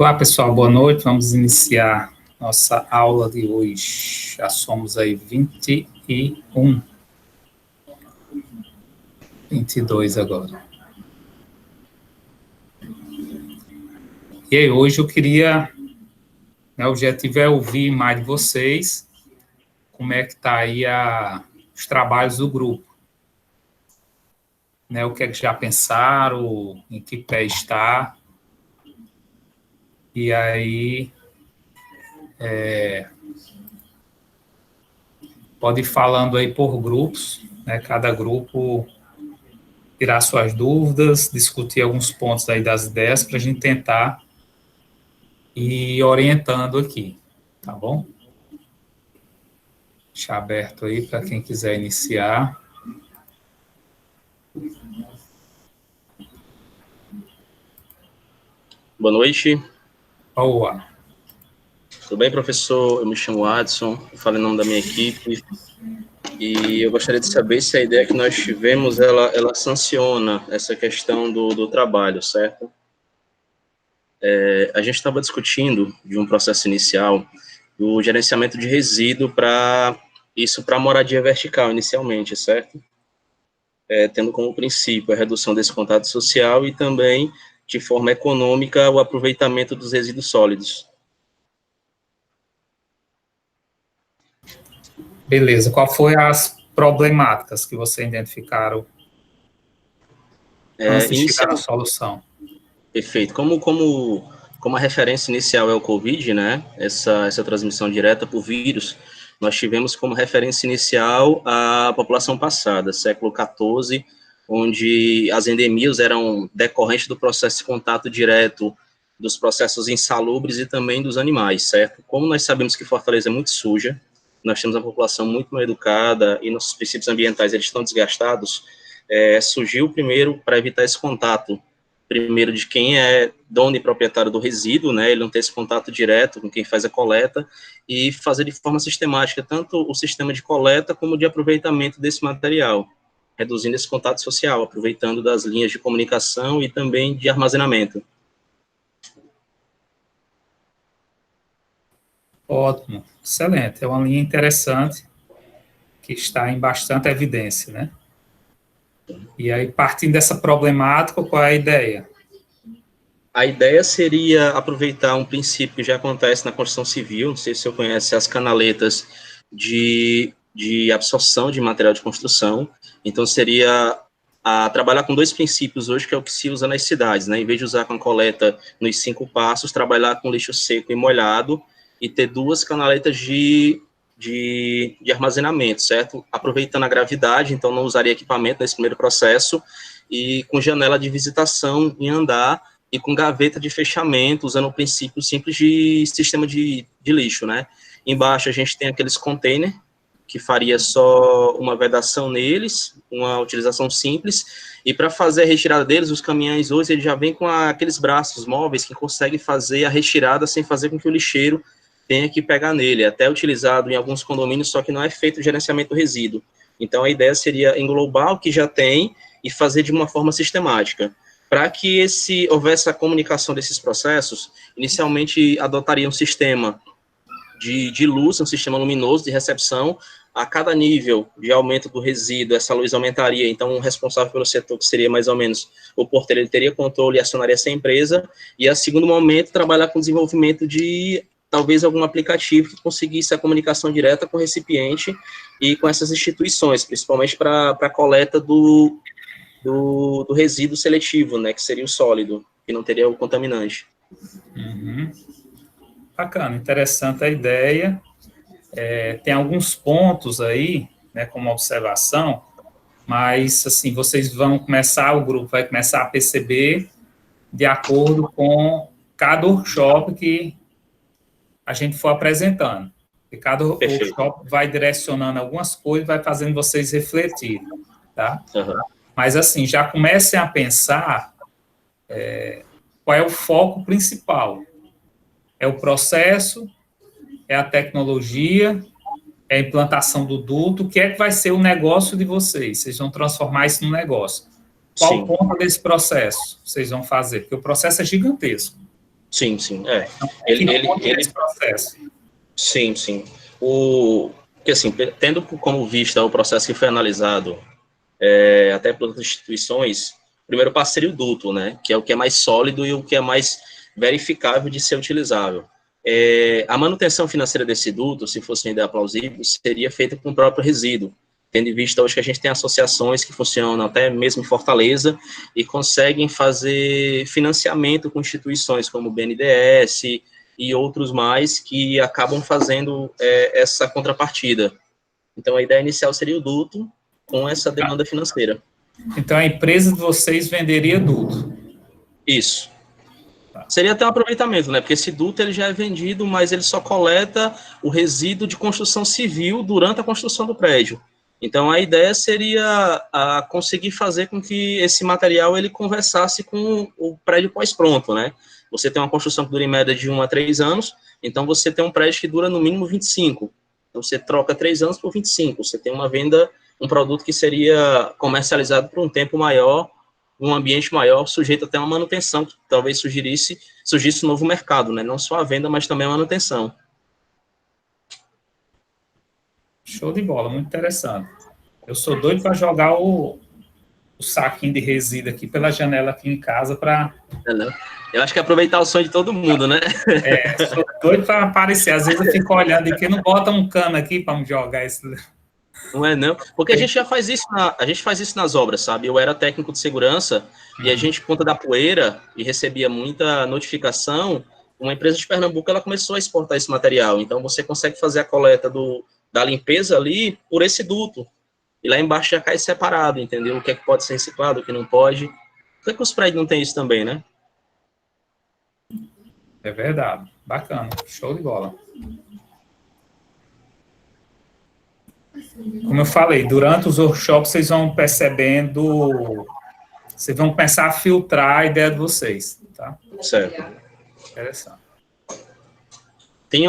Olá, pessoal, boa noite. Vamos iniciar nossa aula de hoje. Já somos aí 21, 22 agora. E aí, hoje eu queria, o objetivo é ouvir mais de vocês, como é que está aí os trabalhos do grupo. O que é que já pensaram, em que pé está. E aí, pode ir falando aí por grupos, cada grupo tirar suas dúvidas, discutir alguns pontos aí das ideias para a gente tentar ir orientando aqui, tá bom? Deixar aberto aí para quem quiser iniciar. Boa noite. Olá. Tudo bem, professor? Eu me chamo Adson, eu falo em nome da minha equipe e eu gostaria de saber se a ideia que nós tivemos, ela sanciona essa questão do trabalho, certo? A gente estava discutindo de um processo inicial do gerenciamento de resíduo para moradia vertical inicialmente, certo? Tendo como princípio a redução desse contato social e também, de forma econômica, o aproveitamento dos resíduos sólidos. Beleza. Qual foi as problemáticas que vocês identificaram antes de chegar à solução? Perfeito. Como a referência inicial é o COVID, né? Essa transmissão direta por vírus, nós tivemos como referência inicial a população passada, século XIV, onde as endemias eram decorrentes do processo de contato direto dos processos insalubres e também dos animais, certo? Como nós sabemos que Fortaleza é muito suja, nós temos uma população muito mal educada e nossos princípios ambientais eles estão desgastados, surgiu primeiro para evitar esse contato, primeiro de quem é dono e proprietário do resíduo, né, ele não ter esse contato direto com quem faz a coleta, e fazer de forma sistemática tanto o sistema de coleta como de aproveitamento desse material, reduzindo esse contato social, aproveitando das linhas de comunicação e também de armazenamento. Ótimo, excelente. É uma linha interessante que está em bastante evidência, né? E aí, partindo dessa problemática, qual é a ideia? A ideia seria aproveitar um princípio que já acontece na construção civil, não sei se você conhece as canaletas de absorção de material de construção, então seria trabalhar com dois princípios hoje, que é o que se usa nas cidades, né? Em vez de usar com a coleta nos 5 passos, trabalhar com lixo seco e molhado e ter duas canaletas de armazenamento, certo? Aproveitando a gravidade, então não usaria equipamento nesse primeiro processo, e com janela de visitação em andar, e com gaveta de fechamento, usando o princípio simples de sistema de lixo, né? Embaixo a gente tem aqueles containers, que faria só uma vedação neles, uma utilização simples, e para fazer a retirada deles, os caminhões hoje eles já vêm com aqueles braços móveis que conseguem fazer a retirada sem fazer com que o lixeiro tenha que pegar nele, até utilizado em alguns condomínios, só que não é feito o gerenciamento do resíduo. Então a ideia seria englobar o que já tem e fazer de uma forma sistemática. Para que houvesse a comunicação desses processos, inicialmente adotaria um sistema de luz, um sistema luminoso de recepção. A cada nível de aumento do resíduo, essa luz aumentaria, então o responsável pelo setor, que seria mais ou menos o porteiro, ele teria controle e acionaria essa empresa, e a segundo momento, trabalhar com o desenvolvimento de talvez algum aplicativo que conseguisse a comunicação direta com o recipiente e com essas instituições, principalmente para a coleta do resíduo seletivo, né, que seria o sólido, que não teria o contaminante. Uhum. Bacana, interessante a ideia. Tem alguns pontos aí, né, como observação, mas, assim, vocês vão começar, o grupo vai começar a perceber de acordo com cada workshop que a gente for apresentando. E cada workshop vai direcionando algumas coisas, vai fazendo vocês refletirem, tá? Uhum. Mas, assim, já comecem a pensar qual é o foco principal. É o processo, é a tecnologia, é a implantação do duto, o que é que vai ser o negócio de vocês? Vocês vão transformar isso num negócio. Qual ponto desse processo vocês vão fazer? Porque o processo é gigantesco. Sim, sim, Então, como é esse processo? Sim, sim. Porque, assim, tendo como vista o processo que foi analisado, até pelas instituições, primeiro passo seria o duto, né, que é o que é mais sólido e o que é mais verificável de ser utilizável. A manutenção financeira desse duto, se fosse uma ideia plausível, seria feita com o próprio resíduo, tendo em vista hoje que a gente tem associações que funcionam até mesmo em Fortaleza e conseguem fazer financiamento com instituições como o BNDES e outros mais que acabam fazendo essa contrapartida. Então, a ideia inicial seria o duto com essa demanda financeira. Então, a empresa de vocês venderia duto? Isso. Seria até um aproveitamento, né? Porque esse duto ele já é vendido, mas ele só coleta o resíduo de construção civil durante a construção do prédio. Então, a ideia seria conseguir fazer com que esse material ele conversasse com o prédio pós-pronto, né? Você tem uma construção que dura em média de 1 a 3 anos, então você tem um prédio que dura no mínimo 25. Então, você troca 3 anos por 25. Você tem uma venda, um produto que seria comercializado por um tempo maior, um ambiente maior, sujeito até uma manutenção, que talvez surgisse um novo mercado, né? Não só a venda, mas também a manutenção. Show de bola, muito interessante. Eu sou doido para jogar o saquinho de resíduo aqui pela janela aqui em casa para... Eu acho que é aproveitar o sonho de todo mundo, né? Sou doido para aparecer. Às vezes eu fico olhando aqui, não bota um cano aqui para me jogar isso. Não é não, porque a gente já faz isso, a gente faz isso nas obras, sabe? Eu era técnico de segurança e a gente, por conta da poeira, e recebia muita notificação, uma empresa de Pernambuco, ela começou a exportar esse material, então você consegue fazer a coleta da limpeza ali por esse duto, e lá embaixo já cai separado, entendeu? O que é que pode ser reciclado, o que não pode. Por que é que os prédios não têm isso também, né? É verdade, bacana, show de bola. Como eu falei, durante os workshops vocês vão percebendo, vocês vão começar a filtrar a ideia de vocês, tá? Certo. Interessante. Tem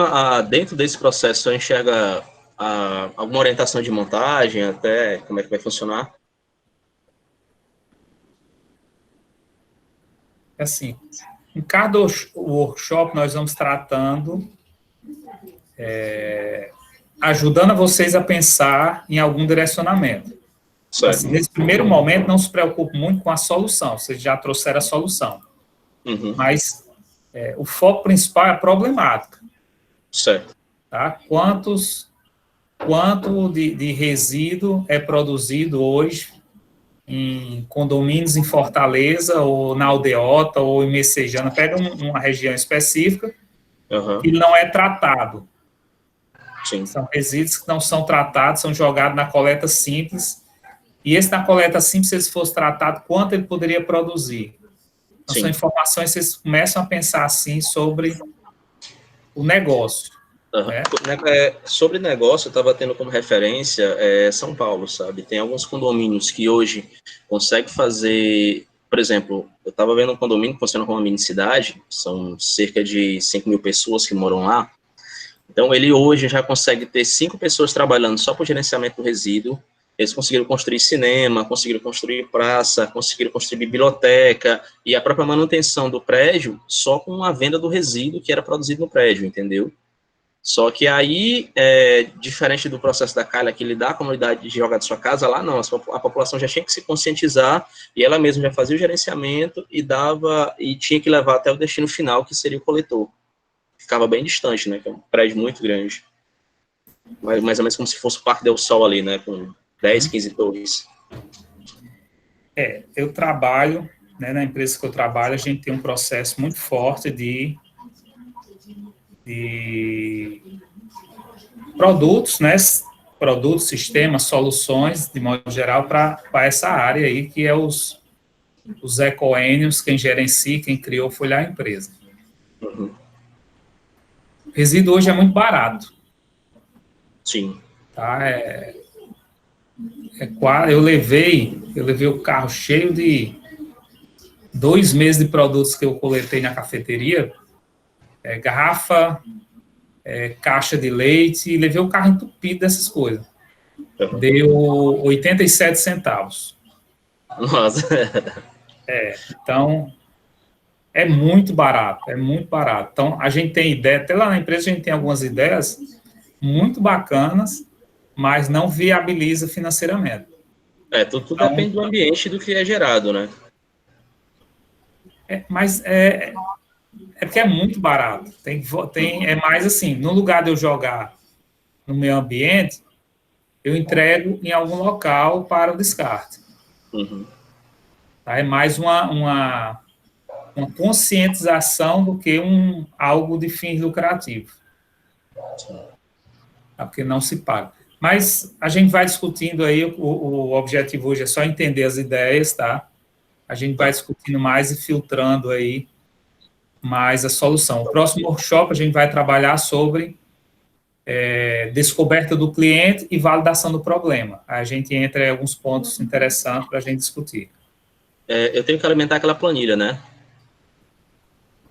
dentro desse processo, você enxerga alguma orientação de montagem, até como é que vai funcionar? Assim, em cada workshop nós vamos tratando, ajudando vocês a pensar em algum direcionamento. Assim, nesse primeiro momento, não se preocupe muito com a solução, vocês já trouxeram a solução. Uhum. Mas o foco principal é a problemática. Certo. Tá? Quanto de resíduo é produzido hoje em condomínios em Fortaleza, ou na Aldeota, ou em Messejana, pega uma região específica, que não é tratado. Sim. São resíduos que não são tratados, são jogados na coleta simples, e esse na coleta simples, se ele fosse tratado, quanto ele poderia produzir? Então, são informações que vocês começam a pensar, assim, sobre o negócio. Né? Sobre negócio, eu estava tendo como referência São Paulo, sabe? Tem alguns condomínios que hoje conseguem fazer, por exemplo, eu estava vendo um condomínio que funciona como uma mini cidade, são cerca de 5 mil pessoas que moram lá, então ele hoje já consegue ter 5 pessoas trabalhando só para o gerenciamento do resíduo, eles conseguiram construir cinema, conseguiram construir praça, conseguiram construir biblioteca e a própria manutenção do prédio só com a venda do resíduo que era produzido no prédio, entendeu? Só que aí, diferente do processo da Calha, que ele dá a comunidade de jogar de sua casa, lá não, a população já tinha que se conscientizar e ela mesma já fazia o gerenciamento e tinha que levar até o destino final, que seria o coletor. Ficava bem distante, né, que é um prédio muito grande. Mais ou menos como se fosse o Parque Del Sol ali, né, com 10, 15 torres. Eu trabalho, né, na empresa que eu trabalho, a gente tem um processo muito forte de produtos, né, produtos, sistemas, soluções, de modo geral, para essa área aí, que é os ecoênios, quem gerencia, quem criou foi lá a empresa. Uhum. O resíduo hoje é muito barato. Sim. Tá? Eu levei o carro cheio de 2 meses de produtos que eu coletei na cafeteria, garrafa, caixa de leite, e levei o carro entupido dessas coisas. Uhum. Deu 87 centavos. Nossa. Então, É muito barato, é muito barato. Então, a gente tem ideia, até lá na empresa a gente tem algumas ideias muito bacanas, mas não viabiliza financeiramente. Tudo Então, depende do ambiente do que é gerado, né? é porque é muito barato. É mais assim, no lugar de eu jogar no meu ambiente, eu entrego em algum local para o descarte. Uhum. Tá? É mais uma conscientização do que algo de fins lucrativos. Tá? Porque não se paga. Mas a gente vai discutindo aí, o objetivo hoje é só entender as ideias, tá? A gente vai discutindo mais e filtrando aí mais a solução. O próximo workshop a gente vai trabalhar sobre descoberta do cliente e validação do problema. A gente entra em alguns pontos interessantes para a gente discutir. Eu tenho que alimentar aquela planilha, né?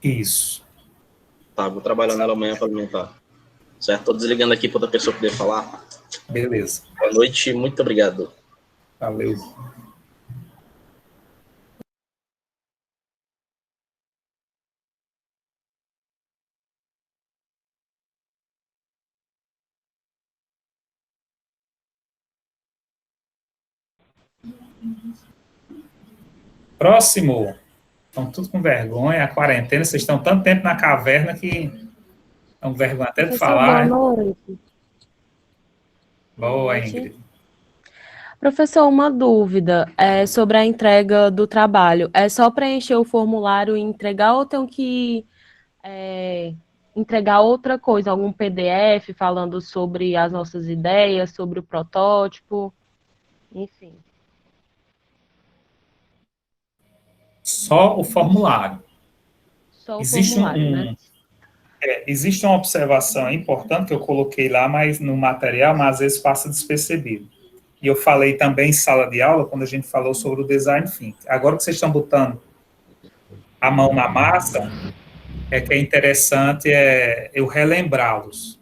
Isso. Tá, vou trabalhar nela amanhã para alimentar. Certo? Tô desligando aqui para outra pessoa poder falar. Beleza. Boa noite, muito obrigado. Valeu. Próximo. Estão tudo com vergonha, a quarentena, vocês estão tanto tempo na caverna que estão com vergonha até de Professor, boa falar. noite. Boa, Ingrid. Professor, uma dúvida sobre a entrega do trabalho. É só preencher o formulário e entregar ou tenho que entregar outra coisa, algum PDF falando sobre as nossas ideias, sobre o protótipo, enfim. Só o formulário. Só o Existe formulário, né? existe uma observação importante que eu coloquei lá, mas no material, mas às vezes passa despercebido. E eu falei também em sala de aula, quando a gente falou sobre o design thinking. Agora que vocês estão botando a mão na massa, que é interessante eu relembrá-los.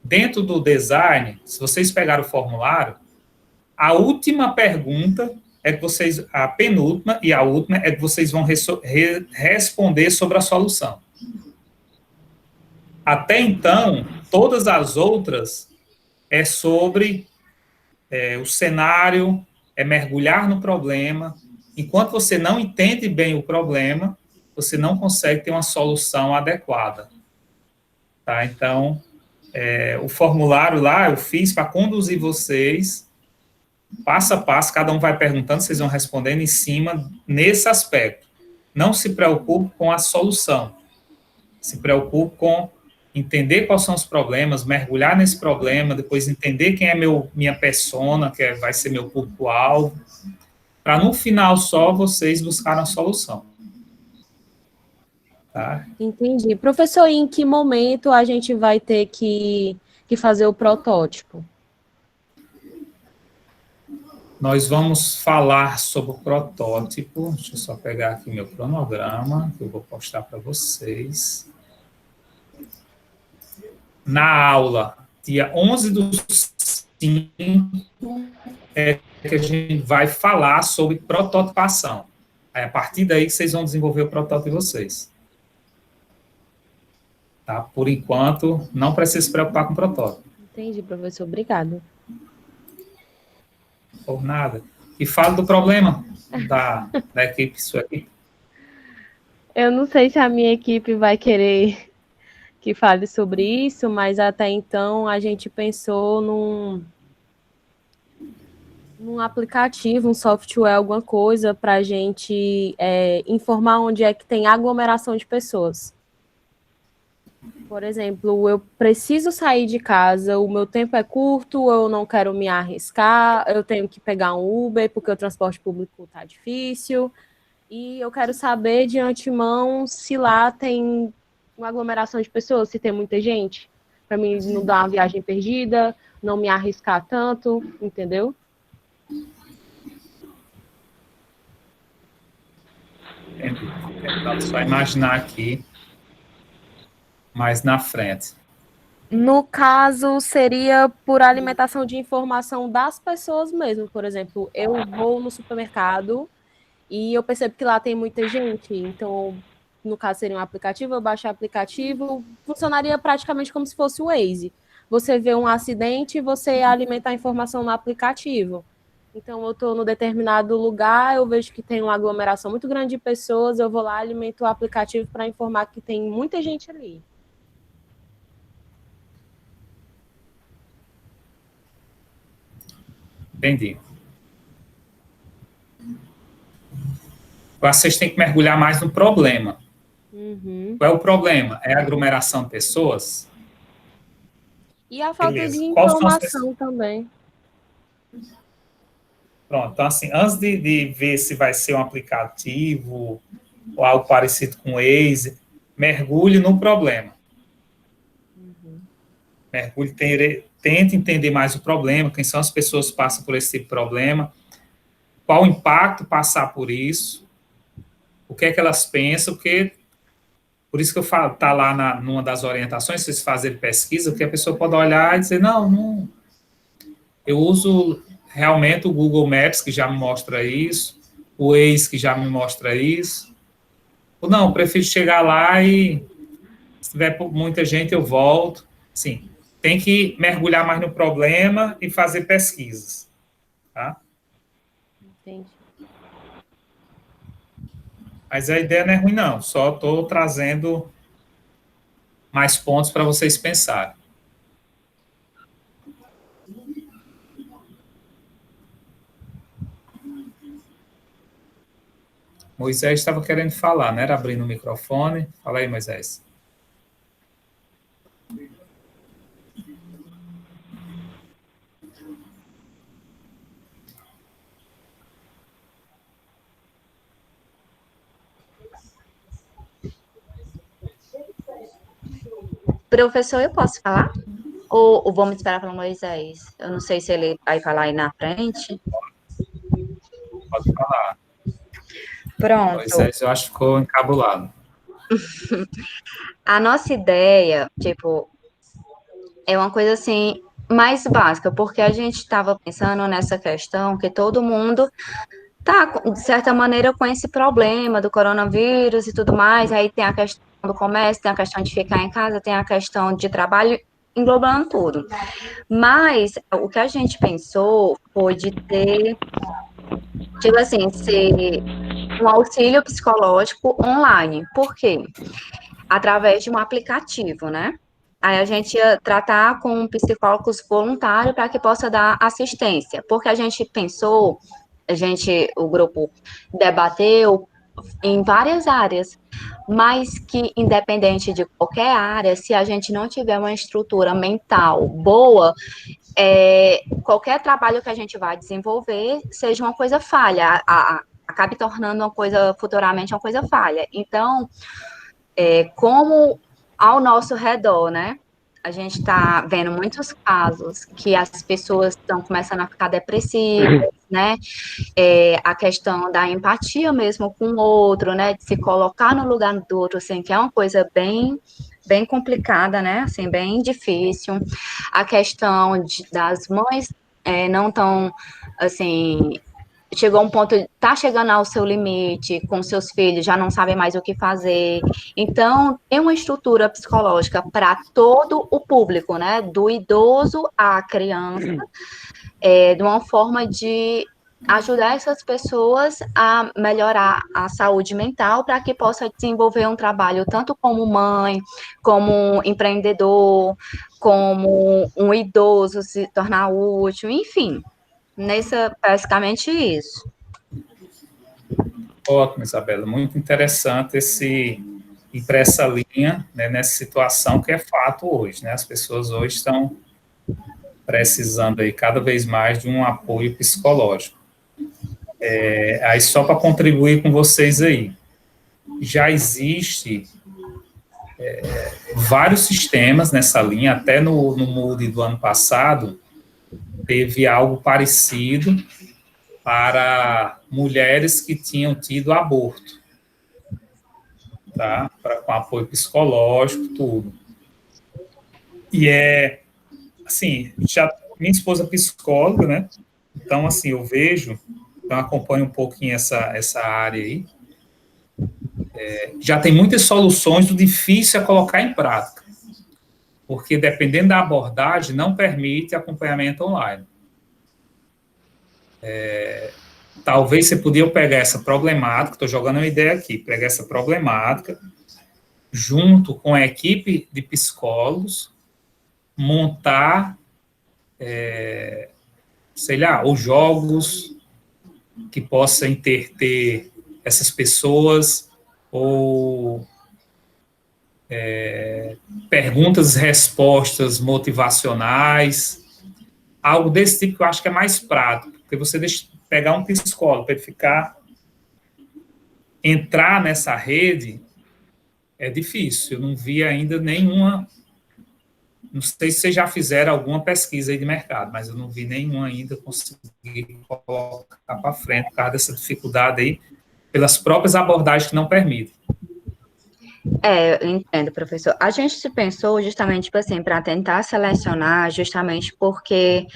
Dentro do design, se vocês pegarem o formulário, a última pergunta é que vocês, a penúltima e a última é que vocês vão responder sobre a solução. Até então, todas as outras é sobre o cenário, é mergulhar no problema. Enquanto você não entende bem o problema, você não consegue ter uma solução adequada. Tá? Então, o formulário lá eu fiz para conduzir vocês, passo a passo, cada um vai perguntando, vocês vão respondendo em cima, nesse aspecto. Não se preocupe com a solução, se preocupe com entender quais são os problemas, mergulhar nesse problema, depois entender quem é minha persona, vai ser meu público-alvo, para no final só vocês buscarem a solução. Tá? Entendi. Professor, em que momento a gente vai ter que fazer o protótipo? Nós vamos falar sobre o protótipo. Deixa eu só pegar aqui meu cronograma, que eu vou postar para vocês. Na aula, dia 11 do 5, que a gente vai falar sobre prototipação. Aí, a partir daí, vocês vão desenvolver o protótipo de vocês. Tá? Por enquanto, não precisa se preocupar com o protótipo. Entendi, professor. Obrigado. Por nada. E fala do problema da equipe, sua equipe. Eu não sei se a minha equipe vai querer que fale sobre isso, mas até então a gente pensou num aplicativo, um software, alguma coisa para a gente informar onde é que tem aglomeração de pessoas. Por exemplo, eu preciso sair de casa, o meu tempo é curto, eu não quero me arriscar, eu tenho que pegar um Uber porque o transporte público está difícil, e eu quero saber de antemão se lá tem uma aglomeração de pessoas, se tem muita gente, para mim não dar uma viagem perdida, não me arriscar tanto, entendeu? Tentando só imaginar aqui, mais na frente. No caso, seria por alimentação de informação das pessoas mesmo. Por exemplo, eu vou no supermercado e eu percebo que lá tem muita gente, então no caso seria um aplicativo, eu baixo o aplicativo, funcionaria praticamente como se fosse o Waze. Você vê um acidente e você alimenta a informação no aplicativo. Então, eu estou no determinado lugar, eu vejo que tem uma aglomeração muito grande de pessoas, eu vou lá, alimento o aplicativo para informar que tem muita gente ali. Entendi. Vocês têm que mergulhar mais no problema. Qual é o problema? É a aglomeração de pessoas? E a falta Beleza. de Quais são as informação também. Pronto, então assim, antes de ver se vai ser um aplicativo ou algo parecido com o Waze, mergulhe no problema. Mergulhe, tente entender mais o problema, quem são as pessoas que passam por esse tipo de problema, qual o impacto passar por isso, o que é que elas pensam, porque por isso que eu falo, está lá numa das orientações, vocês fazerem pesquisa, porque a pessoa pode olhar e dizer, não, eu uso realmente o Google Maps, que já me mostra isso, o Waze, que já me mostra isso, ou não, eu prefiro chegar lá e, se tiver muita gente, eu volto. Sim, tem que mergulhar mais no problema e fazer pesquisas, tá? Entendi. Mas a ideia não é ruim, não, só estou trazendo mais pontos para vocês pensarem. Moisés estava querendo falar, não era abrindo o microfone? Fala aí, Moisés. Professor, eu posso falar? Ou vamos esperar para o Moisés? Eu não sei se ele vai falar aí na frente. Pode falar. Pronto. Moisés, eu acho que ficou encabulado. A nossa ideia, tipo, é uma coisa assim, mais básica, porque a gente estava pensando nessa questão que todo mundo tá, de certa maneira, com esse problema do coronavírus e tudo mais, aí tem a questão do comércio, tem a questão de ficar em casa, tem a questão de trabalho, englobando tudo. Mas o que a gente pensou foi de ter, tipo assim, ser um auxílio psicológico online. Por quê? Através de um aplicativo, né? Aí a gente ia tratar com psicólogos voluntários para que possa dar assistência, porque a gente pensou, o grupo debateu em várias áreas, mas que independente de qualquer área, se a gente não tiver uma estrutura mental boa, qualquer trabalho que a gente vai desenvolver seja uma coisa falha, acabe tornando uma coisa futuramente uma coisa falha. Então, como ao nosso redor, né? A gente está vendo muitos casos que as pessoas estão começando a ficar depressivas, né? A questão da empatia mesmo com o outro, né? De se colocar no lugar do outro, assim, que é uma coisa bem, bem complicada, né? Assim, bem difícil. A questão das mães não tão, assim, chegou um ponto, tá chegando ao seu limite com seus filhos, já não sabe mais o que fazer. Então, tem uma estrutura psicológica para todo o público, né? Do idoso à criança, de uma forma de ajudar essas pessoas a melhorar a saúde mental para que possa desenvolver um trabalho tanto como mãe, como empreendedor, como um idoso se tornar útil, enfim. Basicamente isso. Ótimo, Isabela. Muito interessante ir para essa linha, né, nessa situação que é fato hoje, né? As pessoas hoje estão precisando aí cada vez mais de um apoio psicológico. Aí só para contribuir com vocês aí, já existe vários sistemas nessa linha, até no Moodle do ano passado, teve algo parecido para mulheres que tinham tido aborto, tá? Com apoio psicológico, tudo. E assim, minha esposa é psicóloga, né? Então, assim, eu acompanho um pouquinho essa área aí. já tem muitas soluções, o difícil é colocar em prática, porque dependendo da abordagem, não permite acompanhamento online. Talvez você podia pegar essa problemática, estou jogando uma ideia aqui, pegar essa problemática, junto com a equipe de psicólogos, montar, sei lá, os jogos que possam ter essas pessoas, ou perguntas e respostas motivacionais, algo desse tipo que eu acho que é mais prático, porque você pegar um psicólogo para ele entrar nessa rede é difícil. Eu não vi ainda nenhuma, não sei se vocês já fizeram alguma pesquisa aí de mercado, mas eu não vi nenhuma ainda conseguir colocar para frente por causa dessa dificuldade aí, pelas próprias abordagens que não permitem. Eu entendo, professor. A gente se pensou justamente, tipo assim, para tentar selecionar, justamente porque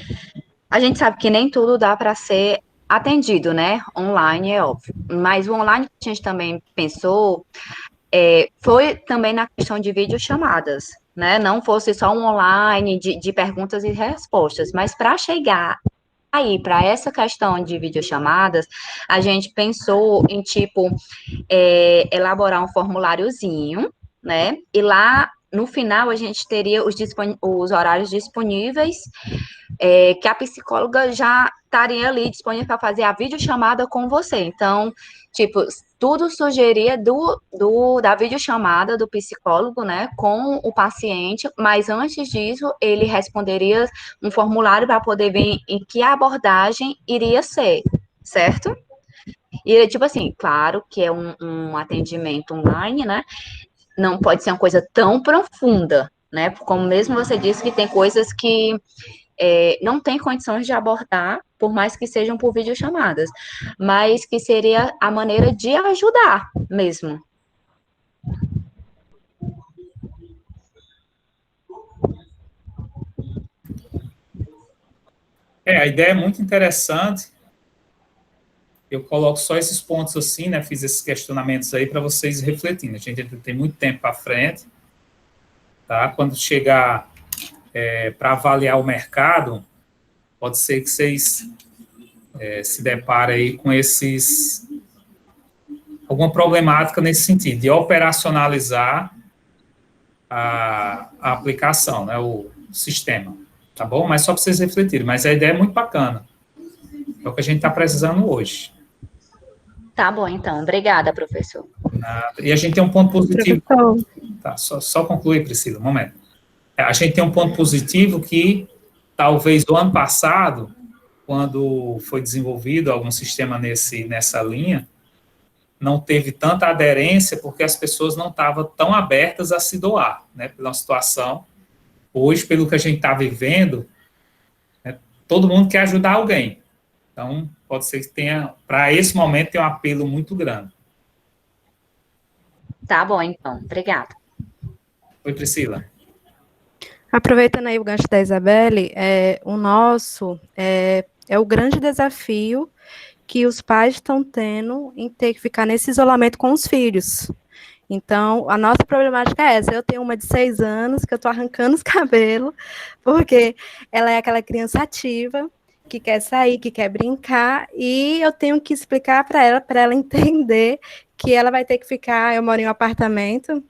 a gente sabe que nem tudo dá para ser atendido, né? Online, é óbvio. Mas o online que a gente também pensou foi também na questão de videochamadas, né? Não fosse só um online de perguntas e respostas, mas para chegar aí, para essa questão de videochamadas, a gente pensou em, tipo, elaborar um formuláriozinho, né? E lá, no final, a gente teria os horários disponíveis, que a psicóloga já estaria ali disponível para fazer a videochamada com você. Então, tipo, tudo sugeria da videochamada do psicólogo, né, com o paciente, mas antes disso, ele responderia um formulário para poder ver em que abordagem iria ser, certo? E, tipo assim, claro que é um atendimento online, né? Não pode ser uma coisa tão profunda, né? Como mesmo você disse que tem coisas que não tem condições de abordar, por mais que sejam por videochamadas, mas que seria a maneira de ajudar mesmo. A ideia é muito interessante. Eu coloco só esses pontos assim, né? Fiz esses questionamentos aí para vocês refletirem. A gente tem muito tempo para frente, tá? Quando chegar para avaliar o mercado, pode ser que vocês se deparem aí com alguma problemática nesse sentido, de operacionalizar a aplicação, né? O sistema, tá bom? Mas só para vocês refletirem. Mas a ideia é muito bacana. É o que a gente está precisando hoje. Tá bom, então. Obrigada, professor. E a gente tem um ponto positivo. Professor. Tá, só concluir, Priscila, um momento. A gente tem um ponto positivo que talvez o ano passado, quando foi desenvolvido algum sistema nessa linha, não teve tanta aderência porque as pessoas não estavam tão abertas a se doar, né, pela situação. Hoje, pelo que a gente está vivendo, né, todo mundo quer ajudar alguém. Então, pode ser que tenha, para esse momento, tem um apelo muito grande. Tá bom, então. Obrigada. Oi, Priscila. Aproveitando aí o gancho da Isabelle, o nosso é o grande desafio que os pais estão tendo em ter que ficar nesse isolamento com os filhos. Então, a nossa problemática é essa. Eu tenho uma de 6 anos, que eu estou arrancando os cabelos, porque ela é aquela criança ativa, que quer sair, que quer brincar, e eu tenho que explicar para ela entender que ela vai ter que ficar, eu moro em um apartamento,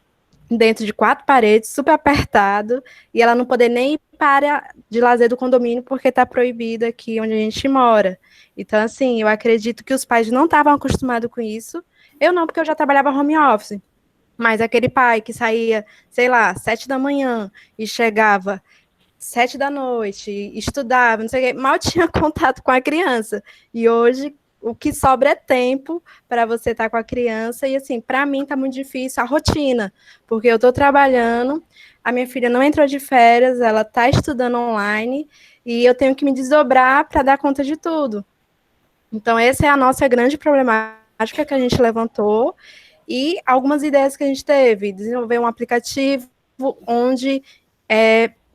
dentro de 4 paredes, super apertado, e ela não poder nem ir para a área de lazer do condomínio, porque está proibida aqui onde a gente mora. Então, assim, eu acredito que os pais não estavam acostumados com isso. Eu não, porque eu já trabalhava home office. Mas aquele pai que saía, sei lá, 7 da manhã e chegava 7 da noite, estudava, não sei o quê, mal tinha contato com a criança. E hoje, o que sobra é tempo para você estar com a criança. E, assim, para mim está muito difícil a rotina, porque eu estou trabalhando, a minha filha não entrou de férias, ela está estudando online, e eu tenho que me desdobrar para dar conta de tudo. Então, essa é a nossa grande problemática que a gente levantou, e algumas ideias que a gente teve, desenvolver um aplicativo onde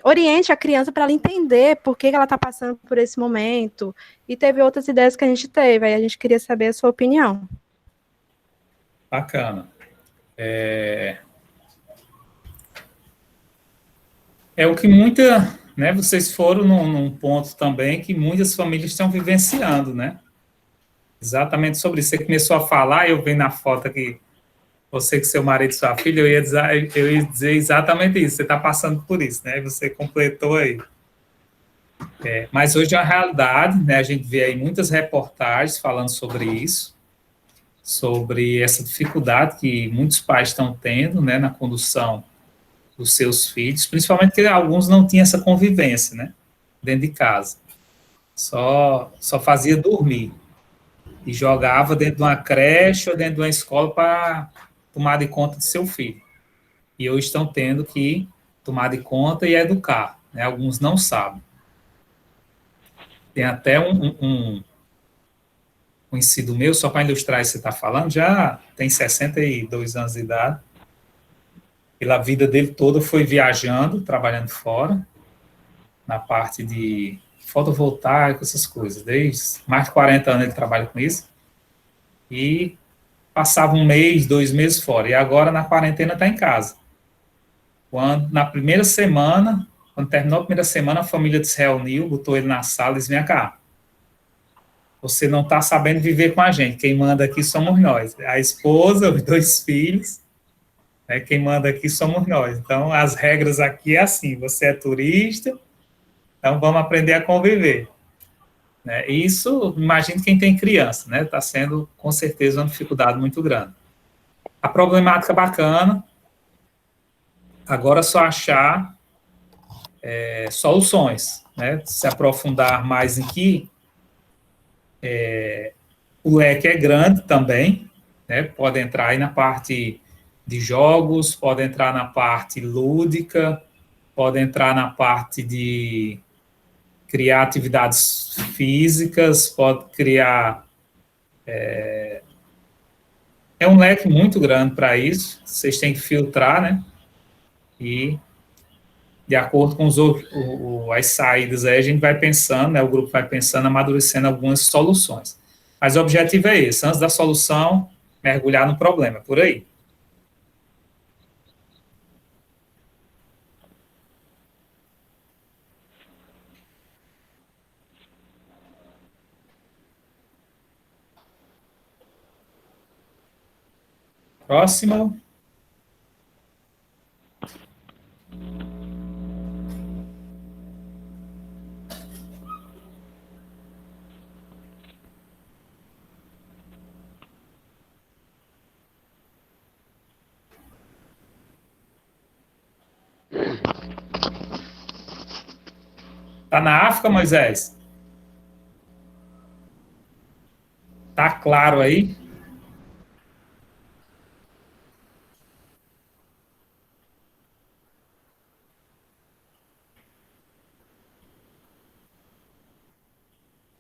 oriente a criança para ela entender por que ela está passando por esse momento, e teve outras ideias que a gente teve, aí a gente queria saber a sua opinião. Bacana. É o que né, vocês foram num ponto também que muitas famílias estão vivenciando, né? Exatamente sobre isso. Você começou a falar, eu vi na foto aqui, você com seu marido e sua filha, eu ia dizer exatamente isso. Você está passando por isso, né? Você completou aí. Mas hoje é uma realidade, né? A gente vê aí muitas reportagens falando sobre isso, sobre essa dificuldade que muitos pais estão tendo, né, na condução dos seus filhos, principalmente porque alguns não tinham essa convivência, né, dentro de casa. Só fazia dormir e jogava dentro de uma creche ou dentro de uma escola para tomar de conta do seu filho. E hoje estão tendo que tomar de conta e educar, né? Alguns não sabem. Tem até um conhecido meu, só para ilustrar isso que você está falando, já tem 62 anos de idade. Pela vida dele toda foi viajando, trabalhando fora, na parte de fotovoltaico, essas coisas. Desde mais de 40 anos ele trabalha com isso. E passava 1 mês, 2 meses fora. E agora, na quarentena, está em casa. Na primeira semana, quando terminou a primeira semana, a família se reuniu, botou ele na sala e disse: vem cá, você não está sabendo viver com a gente, quem manda aqui somos nós. A esposa, os 2 filhos, né, quem manda aqui somos nós. Então, as regras aqui é assim, você é turista, então vamos aprender a conviver. Né? Isso, imagino quem tem criança, né? Está sendo, com certeza, uma dificuldade muito grande. A problemática bacana, agora é só achar soluções, né? Se aprofundar mais em que o leque é grande também, né? Pode entrar aí na parte de jogos, pode entrar na parte lúdica, pode entrar na parte de criar atividades físicas, pode criar... É um leque muito grande para isso, vocês têm que filtrar, né? E, de acordo com as saídas aí, a gente vai pensando, né? O grupo vai pensando, amadurecendo algumas soluções. Mas o objetivo é esse, antes da solução, mergulhar no problema, por aí. Próximo. Está na África, Moisés? Está claro aí?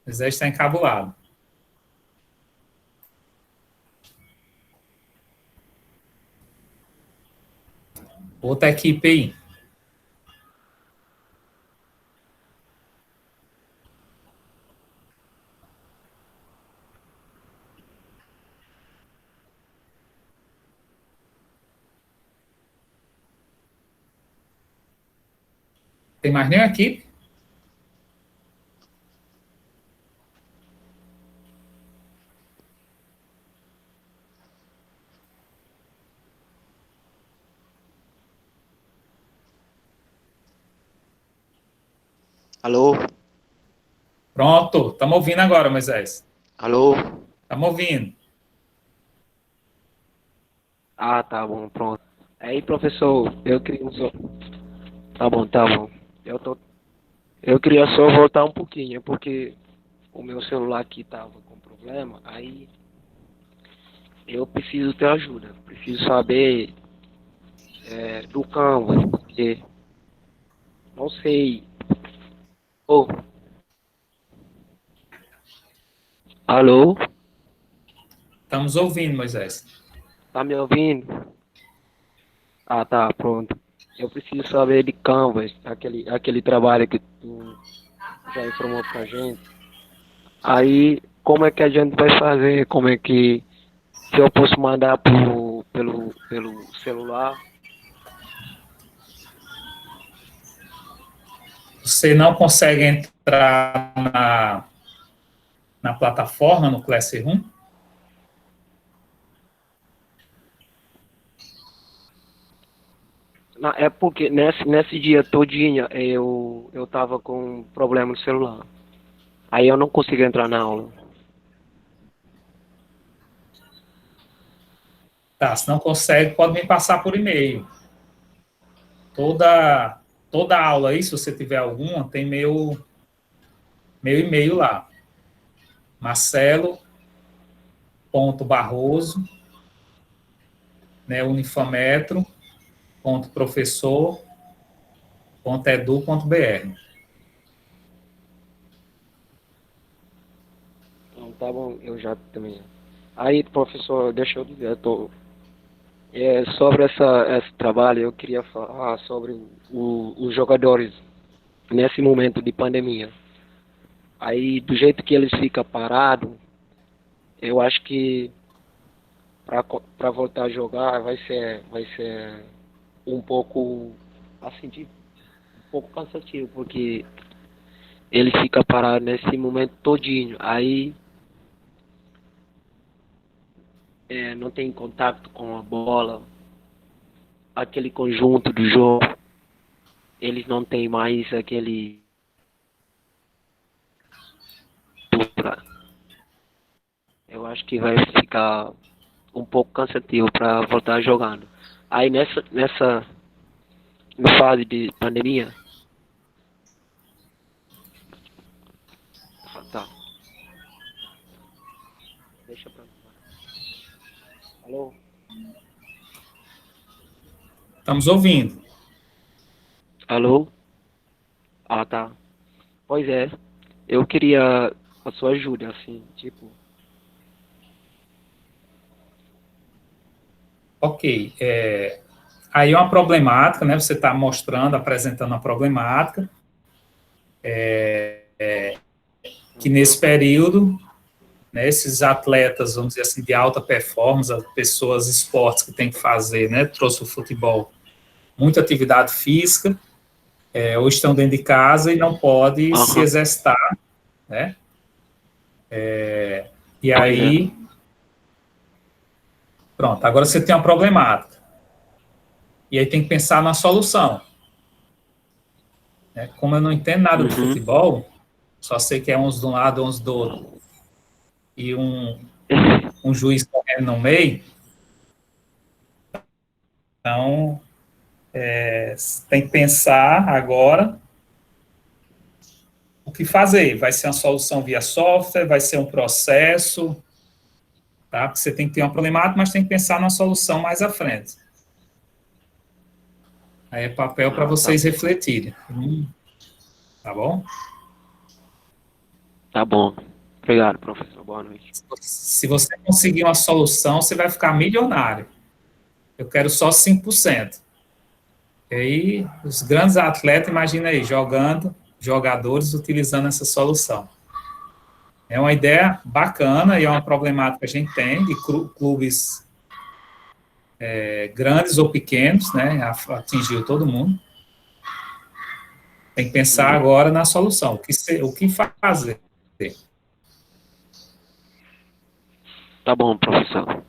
Moisés está encabulado. Outra equipe aí. Tem mais nenhuma equipe? Alô? Pronto, estamos ouvindo agora, Moisés. Alô? Estamos ouvindo. Ah, tá bom, pronto. Aí, professor, eu queria só... Tá bom, tá bom. Eu queria só voltar um pouquinho, porque o meu celular aqui tava com problema, aí eu preciso ter ajuda. Preciso saber do Canvas, porque não sei. Ô, alô? Estamos ouvindo, Moisés. Tá me ouvindo? Ah, tá, pronto. Eu preciso saber de Canvas, aquele trabalho que tu já informou pra gente. Aí, como é que a gente vai fazer? Como é que... Se eu posso mandar pelo celular. Você não consegue entrar na plataforma, no Classroom? É porque nesse dia todinho eu tava com um problema no celular. Aí eu não consegui entrar na aula. Tá, se não consegue, pode me passar por e-mail. Toda aula aí, se você tiver alguma, tem meu e-mail lá. Marcelo.barroso, né, unifametro.professor.edu.br. Então, tá bom, eu já também. Aí, professor, deixa eu dizer, sobre esse trabalho, eu queria falar sobre os jogadores nesse momento de pandemia. Aí, do jeito que eles ficam parados, eu acho que para voltar a jogar vai ser um pouco assim, um pouco cansativo, porque ele fica parado nesse momento todinho. Aí não tem contato com a bola, aquele conjunto do jogo, eles não têm mais aquele. Eu acho que vai ficar um pouco cansativo para voltar jogando. Aí nessa fase de pandemia, tá. Deixa pra mim. Alô? Estamos ouvindo. Alô? Ah, tá. Pois é. Eu queria a sua ajuda, assim, tipo. Ok. Aí é uma problemática, né? Você está mostrando, apresentando uma problemática, que nesse período, né, esses atletas, vamos dizer assim, de alta performance, as pessoas, esportes que tem que fazer, né? Trouxe o futebol, muita atividade física, ou estão dentro de casa e não pode se exercitar, né? E aí, pronto, agora você tem uma problemática. E aí tem que pensar na solução. Né? Como eu não entendo nada de futebol, só sei que é uns de um lado, uns do outro, e um juiz correndo no meio, então tem que pensar agora o que fazer. Vai ser uma solução via software, vai ser um processo, tá? Porque você tem que ter uma problemática, mas tem que pensar na solução mais à frente. Aí é papel para vocês refletirem. Tá bom? Tá bom. Obrigado, professor. Boa noite. Se você conseguir uma solução, você vai ficar milionário. Eu quero só 5%. E aí, os grandes atletas, imagina aí, jogadores utilizando essa solução. É uma ideia bacana e é uma problemática que a gente tem de clubes grandes ou pequenos, né? Atingiu todo mundo. Tem que pensar agora na solução. O que fazer? Tá bom, professor.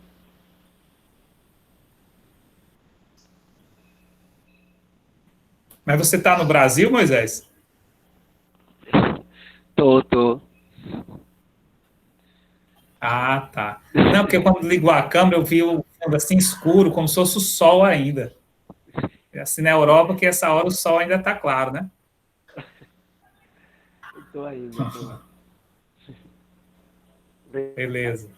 Mas você está no Brasil, Moisés? Tô. Ah, tá. Não, porque quando ligou a câmera, eu vi o fundo assim escuro, como se fosse o sol ainda. Assim, na Europa, que essa hora o sol ainda está claro, né? Tô aí. Beleza.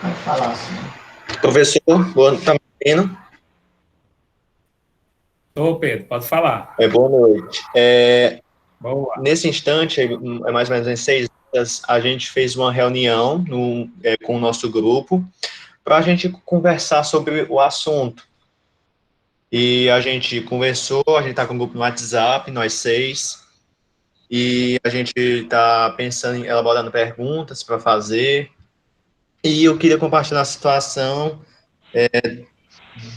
Pode falar, sim. Professor, boa noite, tá me ouvindo? Ô, Pedro, pode falar. Boa noite. Boa. Nesse instante, mais ou menos em 6 horas, a gente fez uma reunião com o nosso grupo para a gente conversar sobre o assunto. E a gente conversou, a gente está com um grupo no WhatsApp, nós 6, e a gente está pensando em elaborando perguntas para fazer. E eu queria compartilhar a situação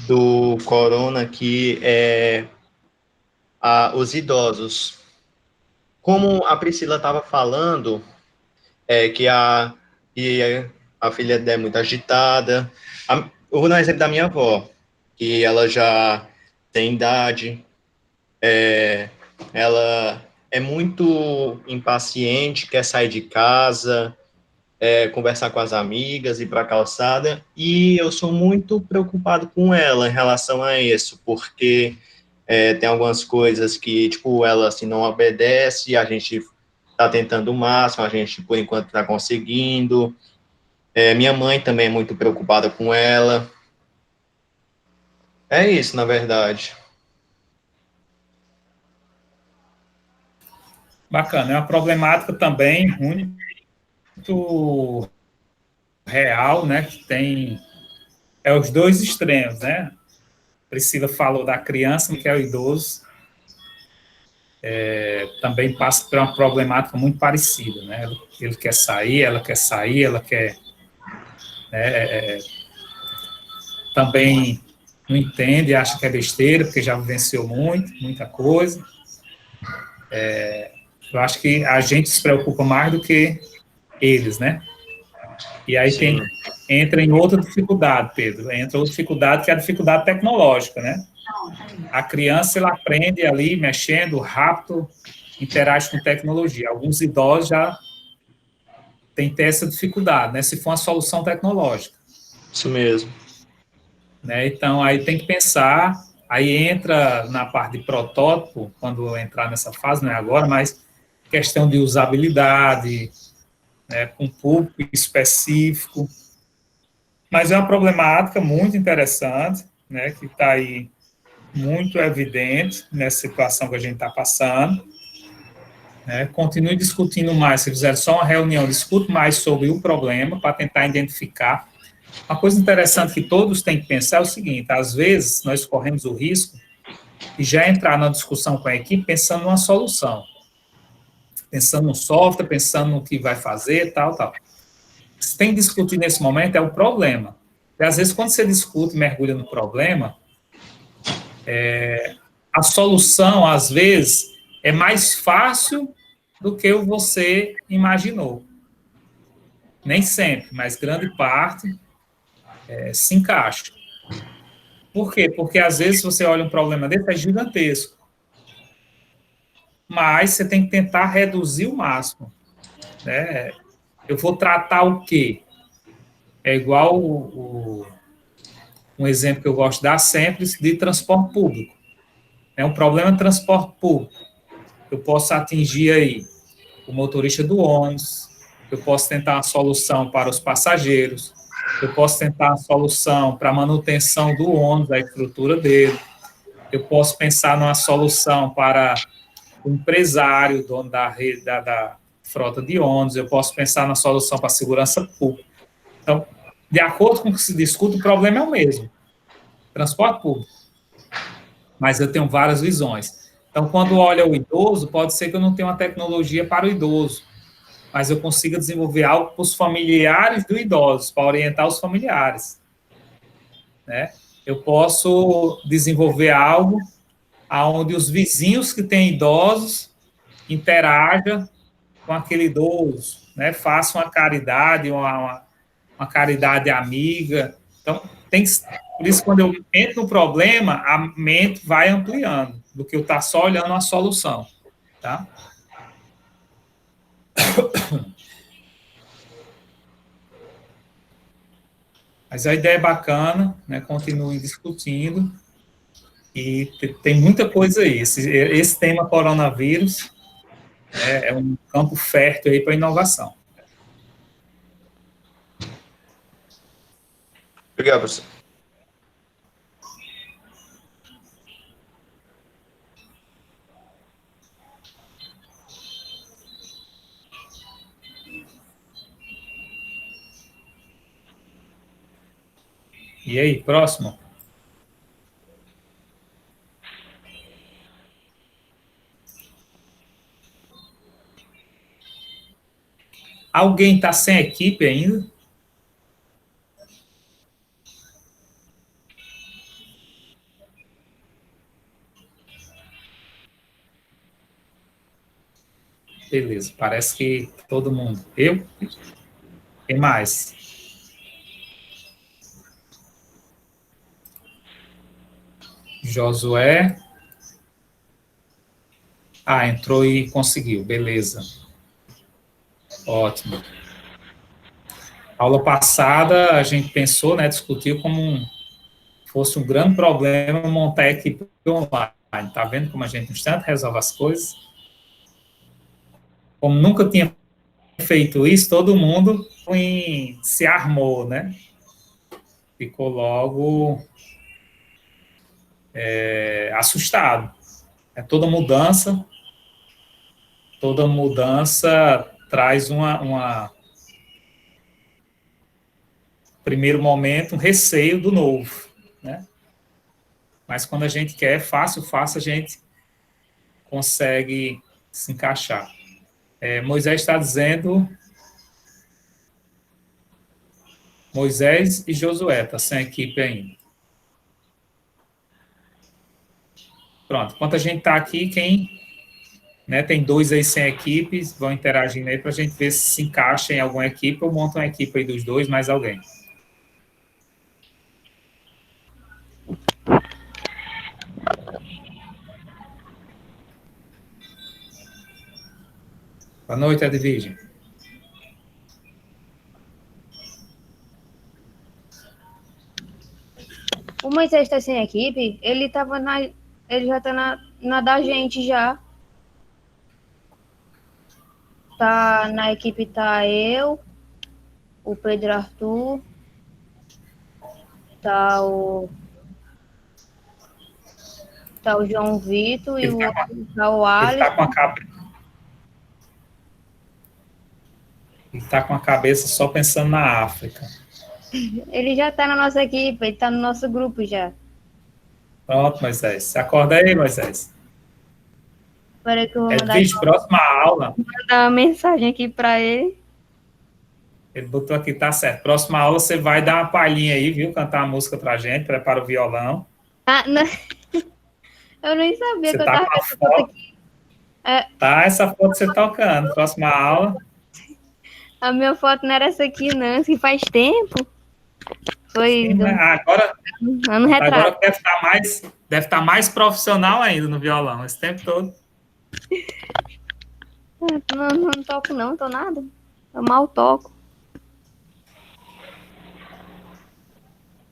do corona, que é os idosos. Como a Priscila estava falando, que a filha dela é muito agitada. Eu vou dar um exemplo da minha avó, que ela já tem idade, ela é muito impaciente, quer sair de casa, conversar com as amigas, ir para a calçada, e eu sou muito preocupado com ela em relação a isso, porque tem algumas coisas que, tipo, ela assim, não obedece, a gente está tentando o máximo, a gente, por enquanto, está conseguindo. Minha mãe também é muito preocupada com ela. É isso, na verdade. Bacana, é uma problemática também muito real, né, que tem os dois extremos, né? Priscila falou da criança, que é o idoso, também passa por uma problemática muito parecida, né? Ele quer sair, ela quer, né, também não entende, acha que é besteira, porque já venceu muita coisa. Eu acho que a gente se preocupa mais do que eles, né? E aí Sim, entra em outra dificuldade, Pedro, entra outra dificuldade, que é a dificuldade tecnológica, né? A criança, ela aprende ali, mexendo rápido, interage com tecnologia. Alguns idosos já têm essa dificuldade, né? Se for uma solução tecnológica. isso mesmo. Né? Então, aí tem que pensar, aí entra na parte de protótipo, quando entrar nessa fase, não é agora, mas questão de usabilidade, né, com público específico, mas é uma problemática muito interessante, né, que está aí muito evidente nessa situação que a gente está passando, né, continue discutindo mais, se fizer só uma reunião, discute mais sobre o problema, para tentar identificar. Uma coisa interessante que todos têm que pensar é o seguinte, às vezes nós corremos o risco de já entrar na discussão com a equipe pensando numa solução, pensando no software, pensando no que vai fazer, tal. O que se tem que discutir nesse momento é o problema. E às vezes, quando você discute e mergulha no problema, a solução, às vezes, é mais fácil do que você imaginou. Nem sempre, mas grande parte se encaixa. Por quê? Porque às vezes você olha um problema desse, é gigantesco. Mas você tem que tentar reduzir o máximo. Né? Eu vou tratar o quê? É igual um exemplo que eu gosto de dar sempre de transporte público. É um problema de transporte público. Eu posso atingir aí o motorista do ônibus, eu posso tentar uma solução para os passageiros, eu posso tentar uma solução para a manutenção do ônibus, da estrutura dele, eu posso pensar numa solução para o empresário, dono da rede, da frota de ônibus, eu posso pensar na solução para a segurança pública. Então, de acordo com o que se discute, o problema é o mesmo, transporte público. Mas eu tenho várias visões. Então, quando olha o idoso, pode ser que eu não tenha uma tecnologia para o idoso, mas eu consiga desenvolver algo para os familiares do idoso, para orientar os familiares. Né? Eu posso desenvolver algo onde os vizinhos que têm idosos interajam com aquele idoso, né? Façam uma caridade, uma caridade amiga. Então, por isso, quando eu entro no problema, a mente vai ampliando, do que eu estar só olhando a solução. Tá? Mas a ideia é bacana, né? Continuem discutindo. E tem muita coisa aí. Esse tema coronavírus é um campo fértil aí para inovação. Obrigado, professor. E aí, próximo? Alguém está sem equipe ainda? Beleza, parece que todo mundo. Eu? Quem mais? Josué. Ah, entrou e conseguiu, beleza. Ótimo. Aula passada, a gente pensou, né, discutiu como fosse um grande problema montar a equipe online. Tá vendo como a gente no instante resolve as coisas? Como nunca tinha feito isso, todo mundo se armou, né? Ficou logo assustado. Toda mudança traz primeiro momento, um receio do novo, né? Mas quando a gente quer, fácil, a gente consegue se encaixar. Moisés está dizendo... Moisés e Josué, está sem equipe ainda. Pronto, enquanto a gente está aqui, tem 2 aí sem equipes, vão interagindo aí para a gente ver se encaixa em alguma equipe ou monta uma equipe aí dos 2, mais alguém. Boa noite, Edvige. O Moisés está sem equipe, ele já tá na da gente já. Tá na equipe, tá eu, o Pedro Arthur, tá o João Vitor e tá o Alisson. Ele está com a cabeça só pensando na África. Ele já tá na nossa equipe, ele tá no nosso grupo já. Pronto, Moisés. Você acorda aí, Moisés. Espera que eu vou Edvige, próxima aula. mandar uma mensagem aqui para ele. Ele botou aqui, tá certo. Próxima aula você vai dar uma palhinha aí, viu? Cantar uma música pra gente, prepara o violão. Ah, não. Eu nem sabia Você que eu tá tava com a foto aqui. Tá, essa foto você tocando. Próxima aula. A minha foto não era essa aqui, não, que faz tempo. Foi Sim, agora retrasado. deve estar mais profissional ainda no violão, esse tempo todo. Não toco não, tô nada. Eu mal toco.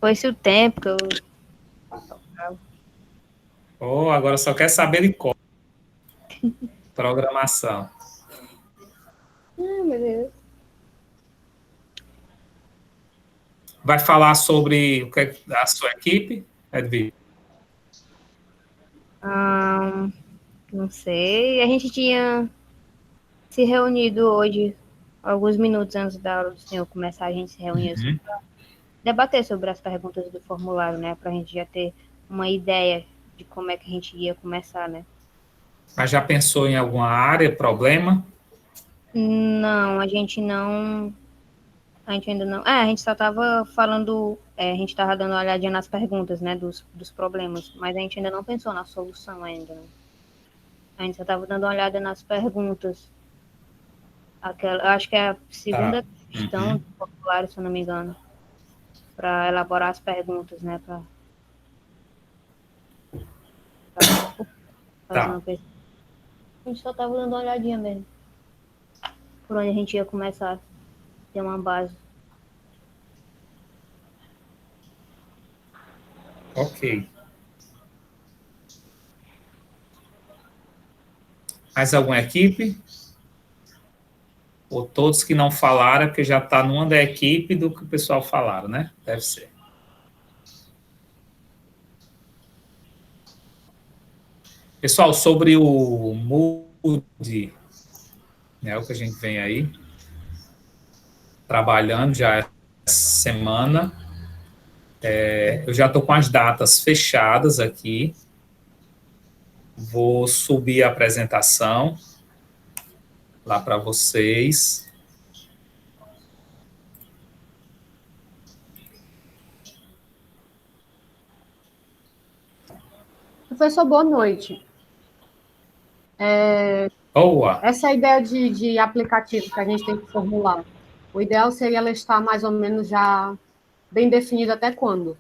Foi-se o tempo que eu... Agora só quer saber de cor. Programação. Ai, meu Deus. Vai falar sobre o que é a sua equipe, Edvige? Não sei. A gente tinha se reunido hoje, alguns minutos antes da aula do senhor começar, a gente se reuniu assim, para debater sobre as perguntas do formulário, né? Para a gente já ter uma ideia de como é que a gente ia começar, né? Mas já pensou em alguma área, problema? Não, a gente ainda não. A gente só estava falando, a gente estava dando uma olhadinha nas perguntas, né, dos problemas, mas a gente ainda não pensou na solução ainda, né? A gente só estava dando uma olhada nas perguntas. Acho que é a segunda questão do formulário, se eu não me engano, para elaborar as perguntas, né, para fazer uma pesquisa. A gente só estava dando uma olhadinha mesmo, por onde a gente ia começar, ter uma base. Ok. Mais alguma equipe? Ou todos que não falaram, porque já está numa da equipe do que o pessoal falaram, né? Deve ser. Pessoal, sobre o Moodle, né, o que a gente vem aí trabalhando já essa semana, eu já estou com as datas fechadas aqui. Vou subir a apresentação lá para vocês. Professor, boa noite. Boa. Essa ideia de aplicativo que a gente tem que formular, o ideal seria ela estar mais ou menos já bem definida até quando?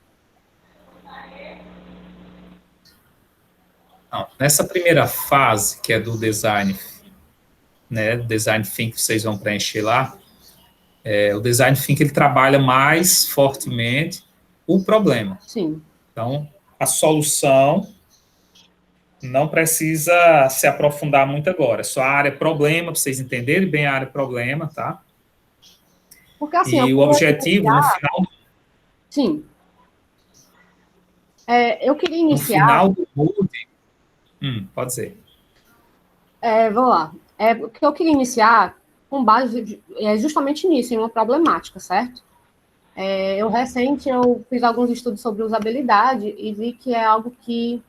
Não, nessa primeira fase, que é do design, né, design thinking que vocês vão preencher lá, o design thinking ele trabalha mais fortemente o problema. Sim. Então, a solução não precisa se aprofundar muito agora, é só a área problema, para vocês entenderem bem a área problema, tá? Porque assim, E o objetivo, no final... Sim. Eu queria No iniciar... final do Moodle... pode dizer. Vamos lá. O que eu queria iniciar com base justamente nisso, em uma problemática, certo? Eu fiz alguns estudos sobre usabilidade e vi que é algo que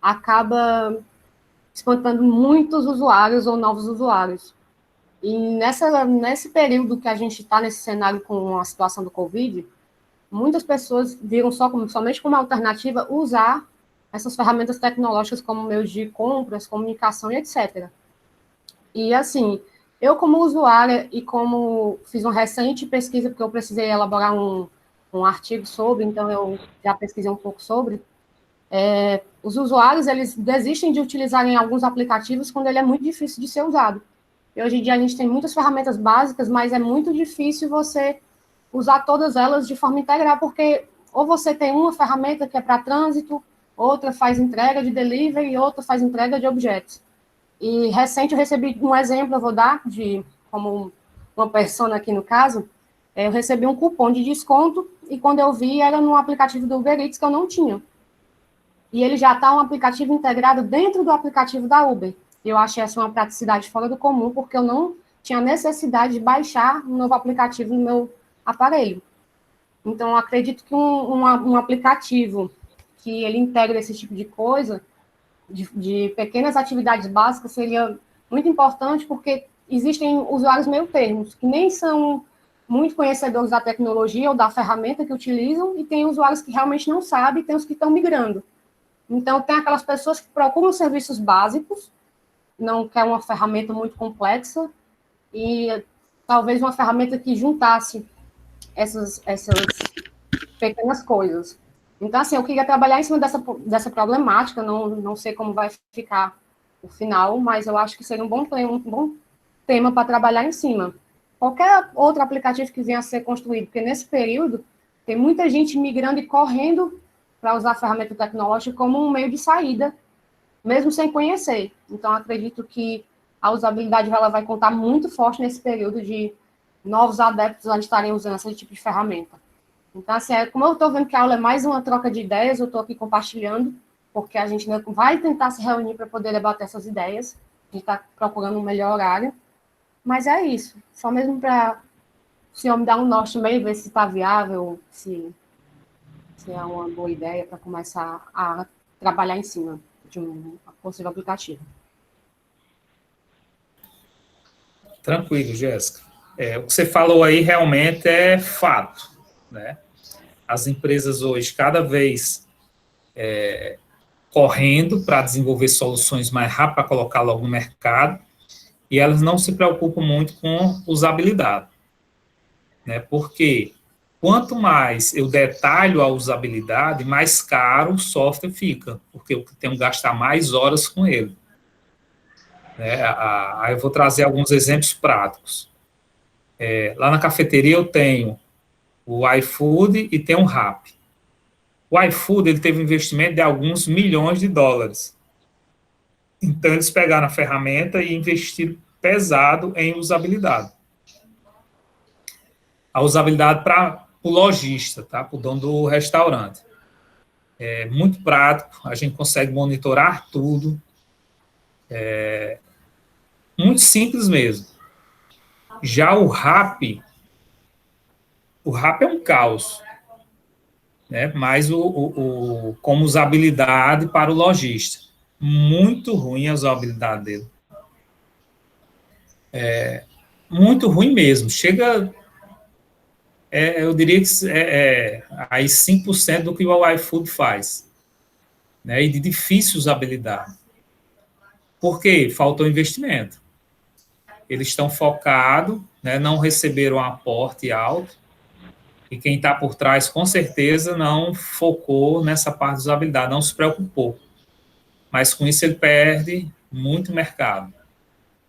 acaba espantando muitos usuários ou novos usuários. E nesse período que a gente está nesse cenário com a situação do Covid, muitas pessoas viram somente como alternativa usar essas ferramentas tecnológicas como meios de compras, comunicação e etc. E, assim, eu como usuária e como fiz uma recente pesquisa, porque eu precisei elaborar um artigo sobre, então eu já pesquisei um pouco sobre, os usuários, eles desistem de utilizarem alguns aplicativos quando ele é muito difícil de ser usado. E hoje em dia a gente tem muitas ferramentas básicas, mas é muito difícil você usar todas elas de forma integral, porque ou você tem uma ferramenta que é para trânsito, outra faz entrega de delivery e outra faz entrega de objetos. E recente eu recebi um exemplo, eu vou dar, como uma persona aqui no caso, eu recebi um cupom de desconto e quando eu vi era no aplicativo do Uber Eats que eu não tinha. E ele já está um aplicativo integrado dentro do aplicativo da Uber. Eu achei essa uma praticidade fora do comum, porque eu não tinha necessidade de baixar um novo aplicativo no meu aparelho. Então, eu acredito que um aplicativo que ele integra esse tipo de coisa, de pequenas atividades básicas, seria muito importante, porque existem usuários meio termos, que nem são muito conhecedores da tecnologia ou da ferramenta que utilizam, e tem usuários que realmente não sabem, e tem os que estão migrando. Então, tem aquelas pessoas que procuram serviços básicos, não quer uma ferramenta muito complexa, e talvez uma ferramenta que juntasse essas pequenas coisas. Então, assim, eu queria trabalhar em cima dessa problemática, não sei como vai ficar o final, mas eu acho que seria um bom tema para trabalhar em cima. Qualquer outro aplicativo que venha a ser construído, porque nesse período tem muita gente migrando e correndo para usar a ferramenta tecnológica como um meio de saída, mesmo sem conhecer. Então, acredito que a usabilidade ela vai contar muito forte nesse período de novos adeptos a estarem usando esse tipo de ferramenta. Então, assim, como eu estou vendo que a aula é mais uma troca de ideias, eu estou aqui compartilhando, porque a gente vai tentar se reunir para poder debater essas ideias. A gente está procurando um melhor horário. Mas é isso. Só mesmo para o senhor me dar um norte também, ver se está viável, se é uma boa ideia para começar a trabalhar em cima de um possível aplicativo. Tranquilo, Jéssica. O que você falou aí realmente é fato, né? As empresas hoje, cada vez correndo para desenvolver soluções mais rápidas para colocar logo no mercado, e elas não se preocupam muito com usabilidade, né? Porque quanto mais eu detalho a usabilidade, mais caro o software fica, porque eu tenho que gastar mais horas com ele. Aí eu vou trazer alguns exemplos práticos. Lá na cafeteria eu tenho o iFood e tenho o Rappi. O iFood ele teve um investimento de alguns milhões de dólares. Então, eles pegaram a ferramenta e investiram pesado em usabilidade. A usabilidade para o lojista, tá? Para o dono do restaurante. É muito prático, a gente consegue monitorar tudo. Muito simples mesmo. Já o Rappi é um caos, né? Mas como usabilidade para o lojista. Muito ruim a usabilidade dele. Muito ruim mesmo. Chega, eu diria que aí 5% do que o iFood faz. né, e de difícil usabilidade. Por quê? Faltou investimento. Eles estão focados, né, não receberam um aporte alto, e quem está por trás, com certeza, não focou nessa parte de usabilidade, não se preocupou. Mas com isso ele perde muito mercado.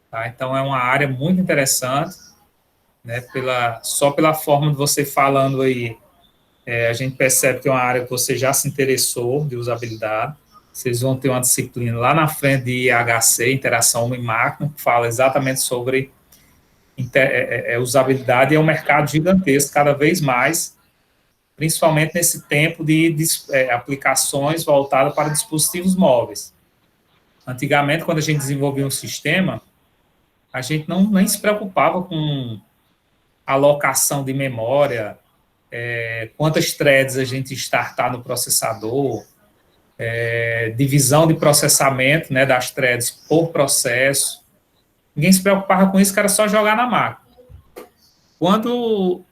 Tá? Então é uma área muito interessante, né, só pela forma de você falando aí, a gente percebe que é uma área que você já se interessou de usabilidade. Vocês vão ter uma disciplina lá na frente de IHC, Interação Homem-Máquina, que fala exatamente sobre usabilidade, e é um mercado gigantesco, cada vez mais, principalmente nesse tempo de aplicações voltadas para dispositivos móveis. Antigamente, quando a gente desenvolvia um sistema, a gente nem se preocupava com alocação de memória, quantas threads a gente startar no processador, divisão de processamento, né, das threads por processo. Ninguém se preocupava com isso, que era só jogar na máquina. Quando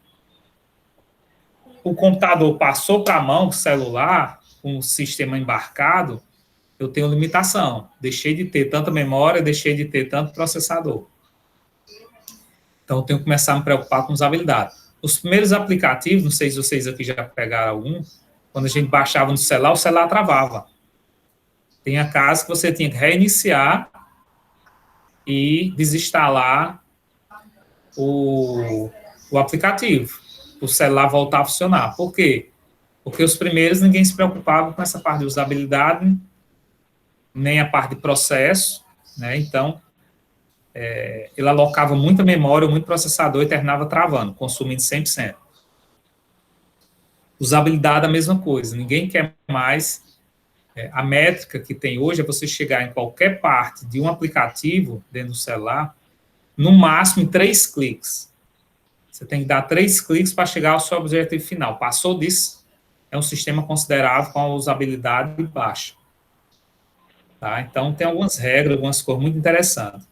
o computador passou para a mão, o celular, com o sistema embarcado, eu tenho limitação. Deixei de ter tanta memória, deixei de ter tanto processador. Então, eu tenho que começar a me preocupar com usabilidade. Os primeiros aplicativos, não sei se vocês aqui já pegaram algum, quando a gente baixava no celular, o celular travava. Tem casos que você tinha que reiniciar e desinstalar o aplicativo, o celular voltar a funcionar. Por quê? Porque os primeiros ninguém se preocupava com essa parte de usabilidade, nem a parte de processo, né? Então, ele alocava muita memória, muito processador e terminava travando, consumindo 100%. Usabilidade, a mesma coisa. Ninguém quer mais. A métrica que tem hoje é você chegar em qualquer parte de um aplicativo dentro do celular, no máximo em 3 cliques. Você tem que dar 3 cliques para chegar ao seu objetivo final. Passou disso, é um sistema considerável com a usabilidade baixa. Tá? Então, tem algumas regras, algumas coisas muito interessantes.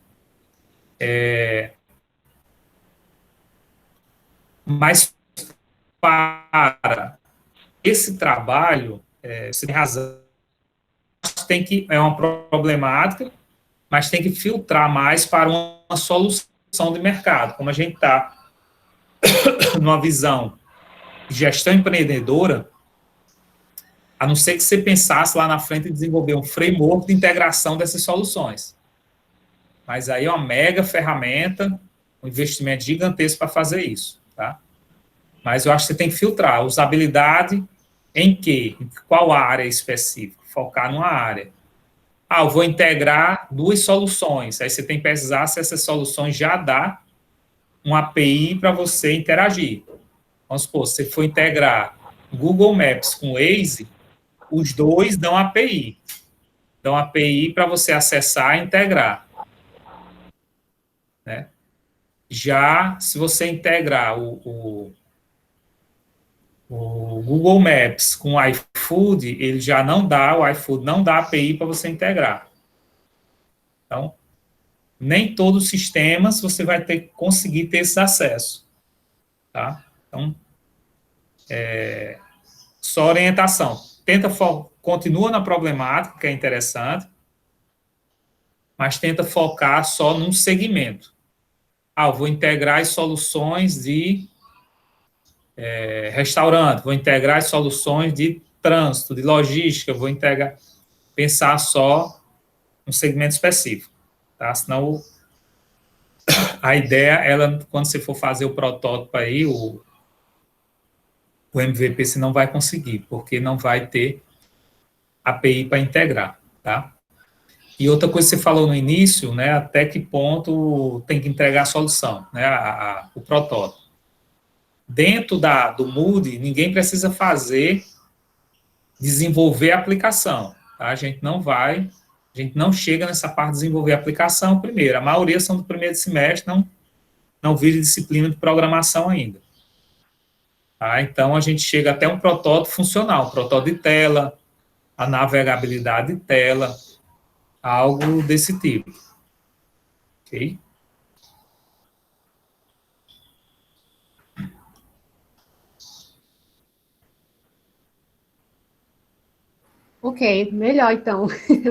Mas para esse trabalho, você tem razão, é uma problemática, mas tem que filtrar mais para uma solução de mercado. Como a gente está numa visão de gestão empreendedora, a não ser que você pensasse lá na frente em desenvolver um framework de integração dessas soluções. Mas aí é uma mega ferramenta, um investimento gigantesco para fazer isso, tá? Mas eu acho que você tem que filtrar usabilidade em quê? Em qual área específica? Focar numa área. Eu vou integrar 2 soluções. Aí você tem que pesquisar se essas soluções já dá uma API para você interagir. Vamos supor, se você for integrar Google Maps com Waze, os 2 dão API. Dão API para você acessar e integrar. Né? Já, se você integrar o Google Maps com o iFood, ele já não dá, o iFood não dá API para você integrar. Então, nem todos os sistemas você vai conseguir ter esse acesso. Tá? Então, só orientação. Continua na problemática, que é interessante, mas tenta focar só num segmento. Eu vou integrar as soluções de restaurante, vou integrar as soluções de trânsito, de logística, vou pensar só um segmento específico, tá? Senão a ideia, quando você for fazer o protótipo aí, o MVP você não vai conseguir, porque não vai ter API para integrar, tá? E outra coisa que você falou no início, né, até que ponto tem que entregar a solução, né, o protótipo. Dentro do Moodle, ninguém precisa desenvolver a aplicação, tá? A gente não chega nessa parte de desenvolver a aplicação primeiro. A maioria são do primeiro semestre, não vive disciplina de programação ainda. Tá? Então, a gente chega até um protótipo funcional, um protótipo de tela, a navegabilidade de tela, algo desse tipo. Ok? Ok, melhor então.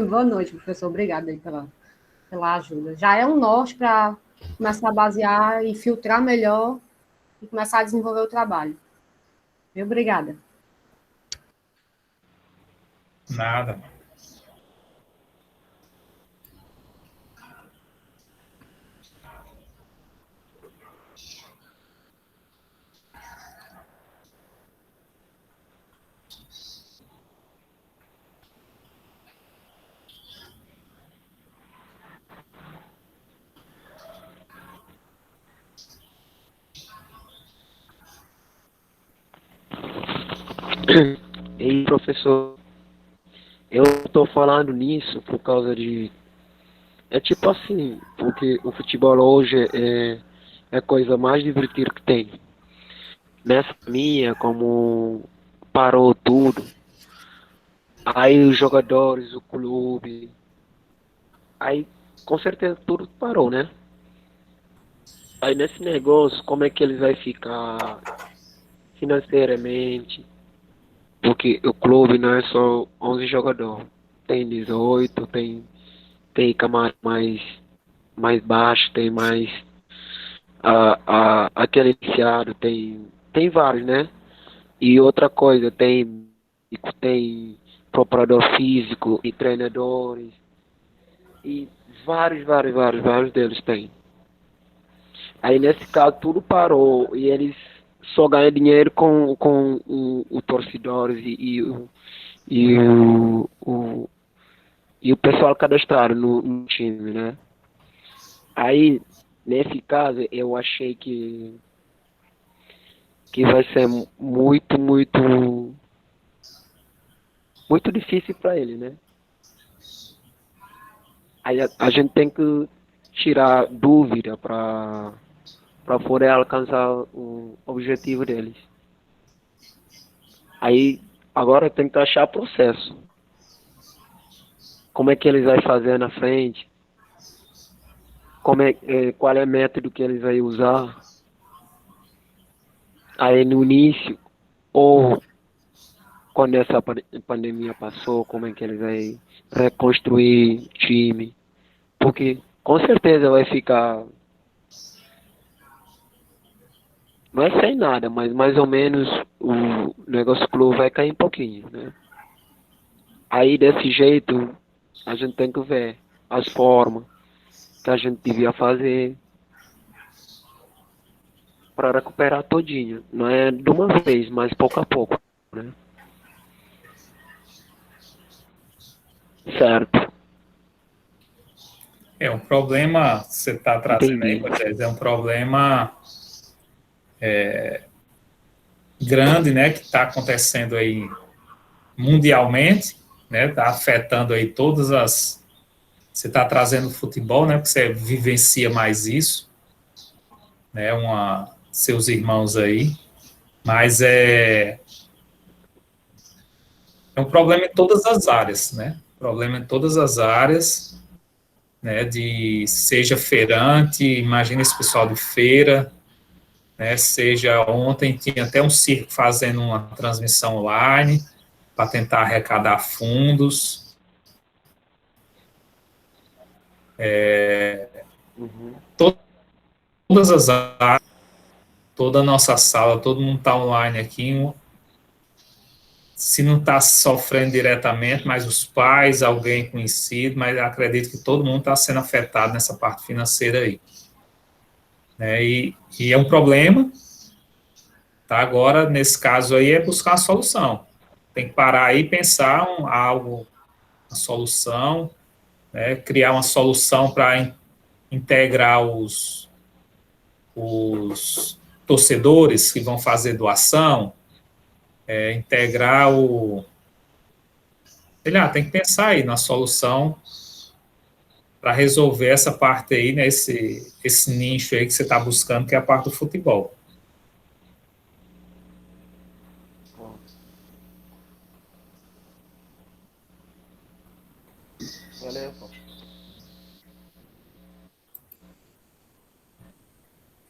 Boa noite, professor. Obrigada aí pela ajuda. Já é um norte para começar a basear e filtrar melhor e começar a desenvolver o trabalho. Obrigada. Nada. E professor, eu estou falando nisso por causa de. É tipo assim, porque o futebol hoje é a coisa mais divertida que tem. Nessa minha, como parou tudo, aí os jogadores, o clube, aí com certeza tudo parou, né? Aí nesse negócio, como é que eles vão ficar financeiramente? Porque o clube não é só 11 jogadores. Tem 18, tem camada mais baixo, tem mais aquele iniciado, tem vários, né? E outra coisa, tem preparador físico e treinadores. E vários deles tem. Aí nesse caso tudo parou e eles só ganham dinheiro com o torcedores e o pessoal cadastrado no time, né? Aí, nesse caso, eu achei que vai ser muito difícil para ele, né? Aí a gente tem que tirar dúvida para poder alcançar o objetivo deles. Aí, agora tem que achar processo. Como é que eles vão fazer na frente? Qual é o método que eles vão usar? Aí no início, ou quando essa pandemia passou, como é que eles vão reconstruir time? Porque com certeza vai ficar, não é sem nada, mas mais ou menos o negócio clube vai cair um pouquinho, né? Aí desse jeito, a gente tem que ver as formas que a gente devia fazer para recuperar todinho. Não é de uma vez, mas pouco a pouco, né? Certo. É um problema, você está trazendo aí, Entendi. Moisés, é um problema grande, né, que está acontecendo aí mundialmente, né, está afetando aí todas as... Você está trazendo futebol, né, porque você vivencia mais isso, né, seus irmãos aí, mas é um problema em todas as áreas, né, problema em todas as áreas, né, seja feirante, imagina esse pessoal de feira, né, seja ontem tinha até um circo fazendo uma transmissão online para tentar arrecadar fundos. Uhum. Todas as áreas, toda a nossa sala, todo mundo está online aqui. Se não está sofrendo diretamente, mas os pais, alguém conhecido, mas acredito que todo mundo está sendo afetado nessa parte financeira aí. Né? E é um problema, tá? Agora, nesse caso aí, é buscar a solução. Tem que parar aí e pensar uma solução, né? Criar uma solução para integrar os torcedores que vão fazer doação, integrar sei lá, tem que pensar aí na solução para resolver essa parte aí, né, esse nicho aí que você está buscando, que é a parte do futebol. Beleza.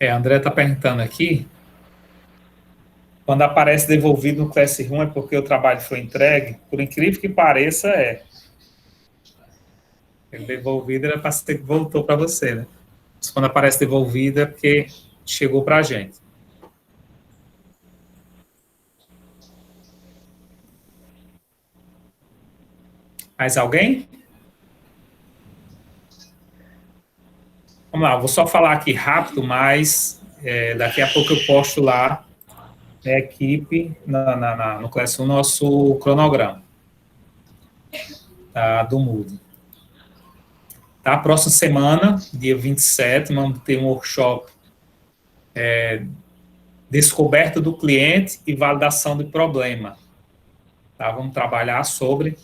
André está perguntando aqui Quando aparece devolvido no Classroom é porque o trabalho foi entregue. Por incrível que pareça, é. Ele devolvido era para ser que voltou para você, né? Mas quando aparece devolvido é porque chegou para a gente. Mais alguém? Vamos lá, vou só falar aqui rápido, mas daqui a pouco eu posto lá na equipe, no Classroom, nosso cronograma, tá, do Moodle. Tá, próxima semana, dia 27, vamos ter um workshop descoberta do cliente e validação de problema. Tá, vamos trabalhar sobre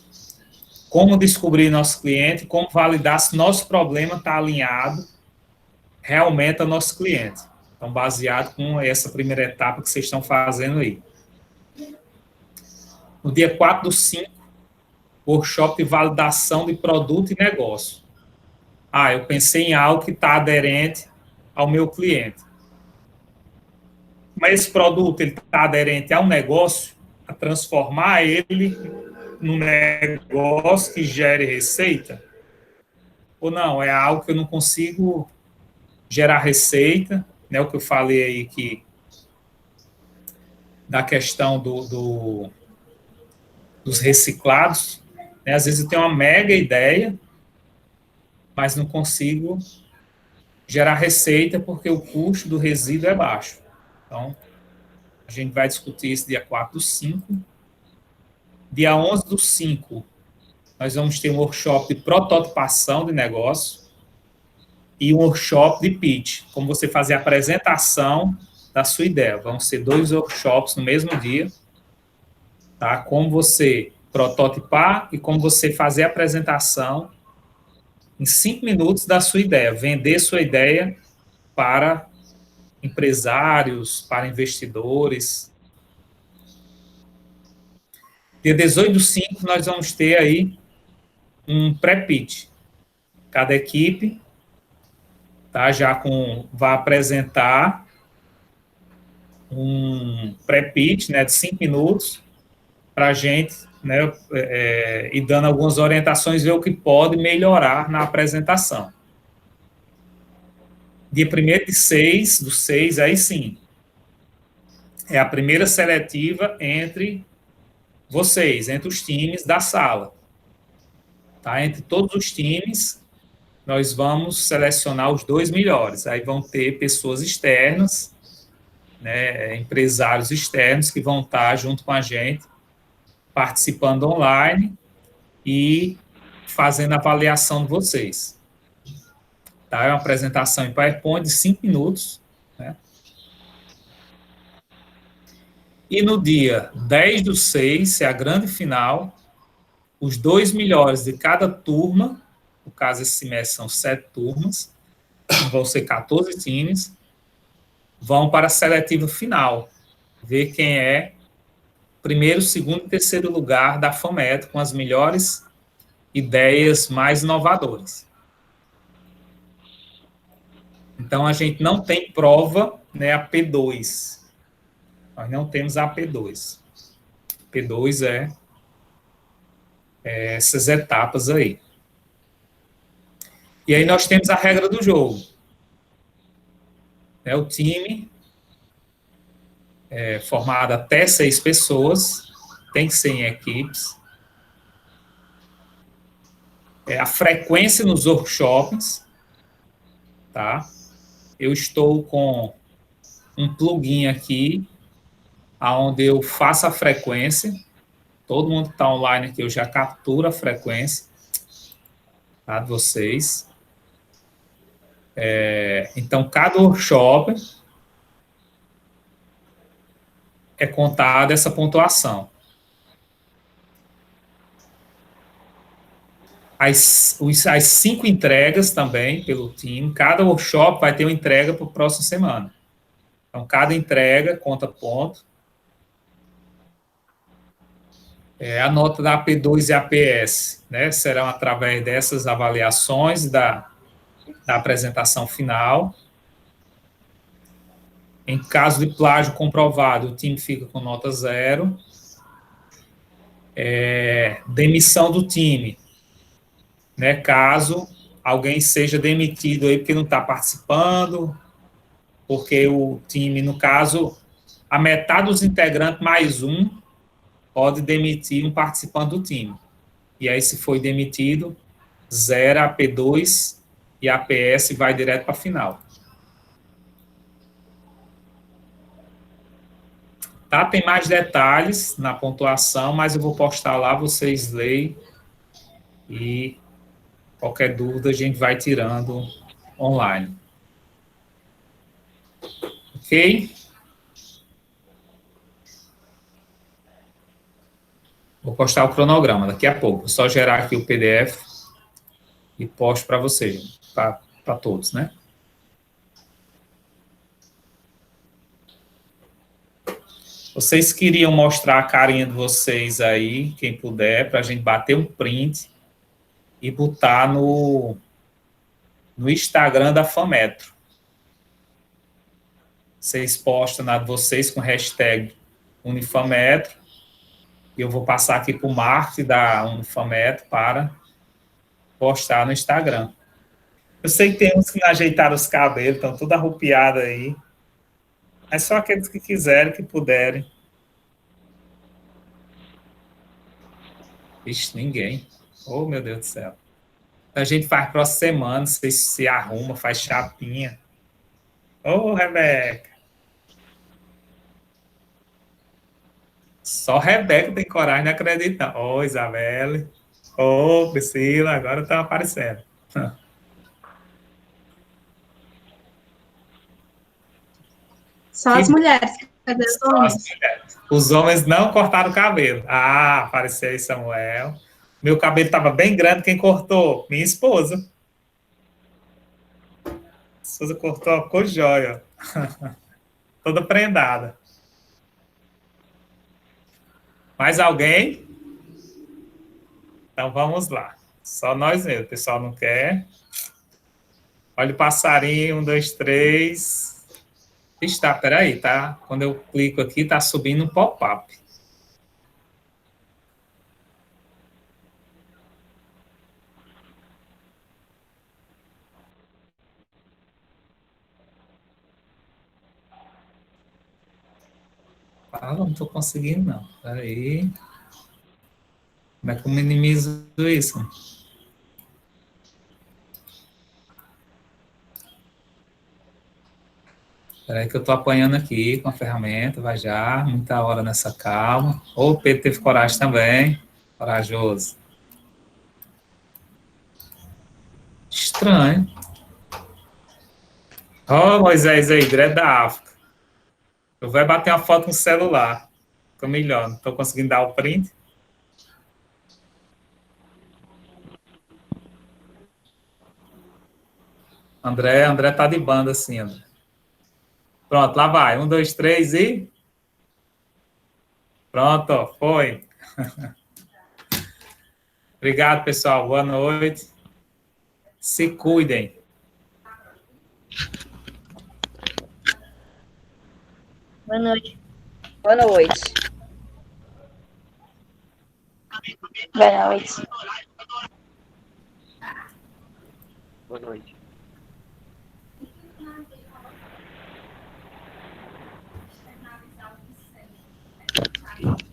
como descobrir nosso cliente, como validar se nosso problema está alinhado realmente ao nosso cliente. Então, baseado com essa primeira etapa que vocês estão fazendo aí. No dia 4/5, workshop de validação de produto e negócio. Eu pensei em algo que está aderente ao meu cliente. Mas esse produto está aderente ao negócio, a transformar ele num negócio que gere receita? Ou não, é algo que eu não consigo gerar receita, né? O que eu falei aí que da questão dos reciclados, né? Às vezes eu tenho uma mega ideia, mas não consigo gerar receita porque o custo do resíduo é baixo. Então, a gente vai discutir isso dia 4/5. Dia 11/5, nós vamos ter um workshop de prototipação de negócio e um workshop de pitch, como você fazer a apresentação da sua ideia. Vão ser 2 workshops no mesmo dia, tá? Como você prototipar e como você fazer a apresentação em 5 minutos da sua ideia, vender sua ideia para empresários, para investidores. Dia 18/5, nós vamos ter aí um pré-pitch. Cada equipe tá, vai apresentar um pré-pitch, né, de 5 minutos para a gente, né, e dando algumas orientações, ver o que pode melhorar na apresentação. Dia 1/6, aí sim, é a primeira seletiva entre vocês, entre os times da sala. Tá? Entre todos os times, nós vamos selecionar os 2 melhores. Aí vão ter pessoas externas, né, empresários externos que vão estar junto com a gente, participando online e fazendo a avaliação de vocês. Tá? É uma apresentação em PowerPoint de 5 minutos. Né? E no dia 10/6, é a grande final, os 2 melhores de cada turma, no caso esse semestre são 7 turmas, vão ser 14 times, vão para a seletiva final, ver quem é primeiro, segundo e terceiro lugar da FAMED com as melhores ideias mais inovadoras. Então, a gente não tem prova, né, a P2. Nós não temos a P2. P2 é essas etapas aí. E aí nós temos a regra do jogo. O time é formado até 6 pessoas, tem que ser em equipes. A frequência nos workshops, tá? Eu estou com um plugin aqui, onde eu faço a frequência. Todo mundo que está online aqui, eu já capturo a frequência, tá, de vocês. Então, cada workshop é contada essa pontuação. As 5 entregas também pelo time, cada workshop vai ter uma entrega para a próxima semana. Então, cada entrega conta ponto. A nota da AP2 e APS, né, serão através dessas avaliações da apresentação final. Em caso de plágio comprovado, o time fica com nota 0. Demissão do time, né? Caso alguém seja demitido aí porque não está participando, porque o time, no caso, a metade dos integrantes mais um pode demitir um participante do time. E aí, se foi demitido, 0 a P2 e a PS vai direto para a final. Tá? Tem mais detalhes na pontuação, mas eu vou postar lá, vocês leem e qualquer dúvida a gente vai tirando online. Ok? Vou postar o cronograma daqui a pouco. Vou só gerar aqui o PDF e posto para vocês, para todos, né? Vocês queriam mostrar a carinha de vocês aí, quem puder, para a gente bater um print e botar no Instagram da Fametro. Vocês postam na de vocês com hashtag Unifametro. E eu vou passar aqui para o marketing da Unifametro para postar no Instagram. Eu sei que tem uns que não ajeitaram os cabelos, estão tudo arrupiado aí. É só aqueles que quiserem, que puderem. Ixi, ninguém. Oh, meu Deus do céu. A gente faz próxima semana, vocês se arruma, faz chapinha. Ô, Rebeca. Só Rebeca tem coragem de acreditar. Ô, Isabelle. Ô, Priscila, agora estão aparecendo. Só as mulheres. Cadê os homens? Os homens não cortaram o cabelo. Ah, apareceu aí, Samuel. Meu cabelo estava bem grande. Quem cortou? Minha esposa. A esposa cortou, ficou jóia. Toda prendada. Mais alguém? Então vamos lá. Só nós mesmos. O pessoal não quer. Olha o passarinho. 1, 2, 3. Está, peraí, tá? Quando eu clico aqui, tá subindo um pop-up. Ah, não estou conseguindo, não. Peraí. Como é que eu minimizo isso? Espera aí que eu estou apanhando aqui com a ferramenta, vai já, muita hora nessa calma. O Pedro teve coragem também, corajoso. Estranho. Ó, Moisés aí, direto da África. Eu vou bater uma foto com o celular. Ficou melhor, não estou conseguindo dar o print. André tá de banda assim, André. Pronto, lá vai. 1, 2, 3 e... Pronto, foi. Obrigado, pessoal. Boa noite. Se cuidem. Boa noite. Boa noite. Boa noite. Boa noite. Aqui.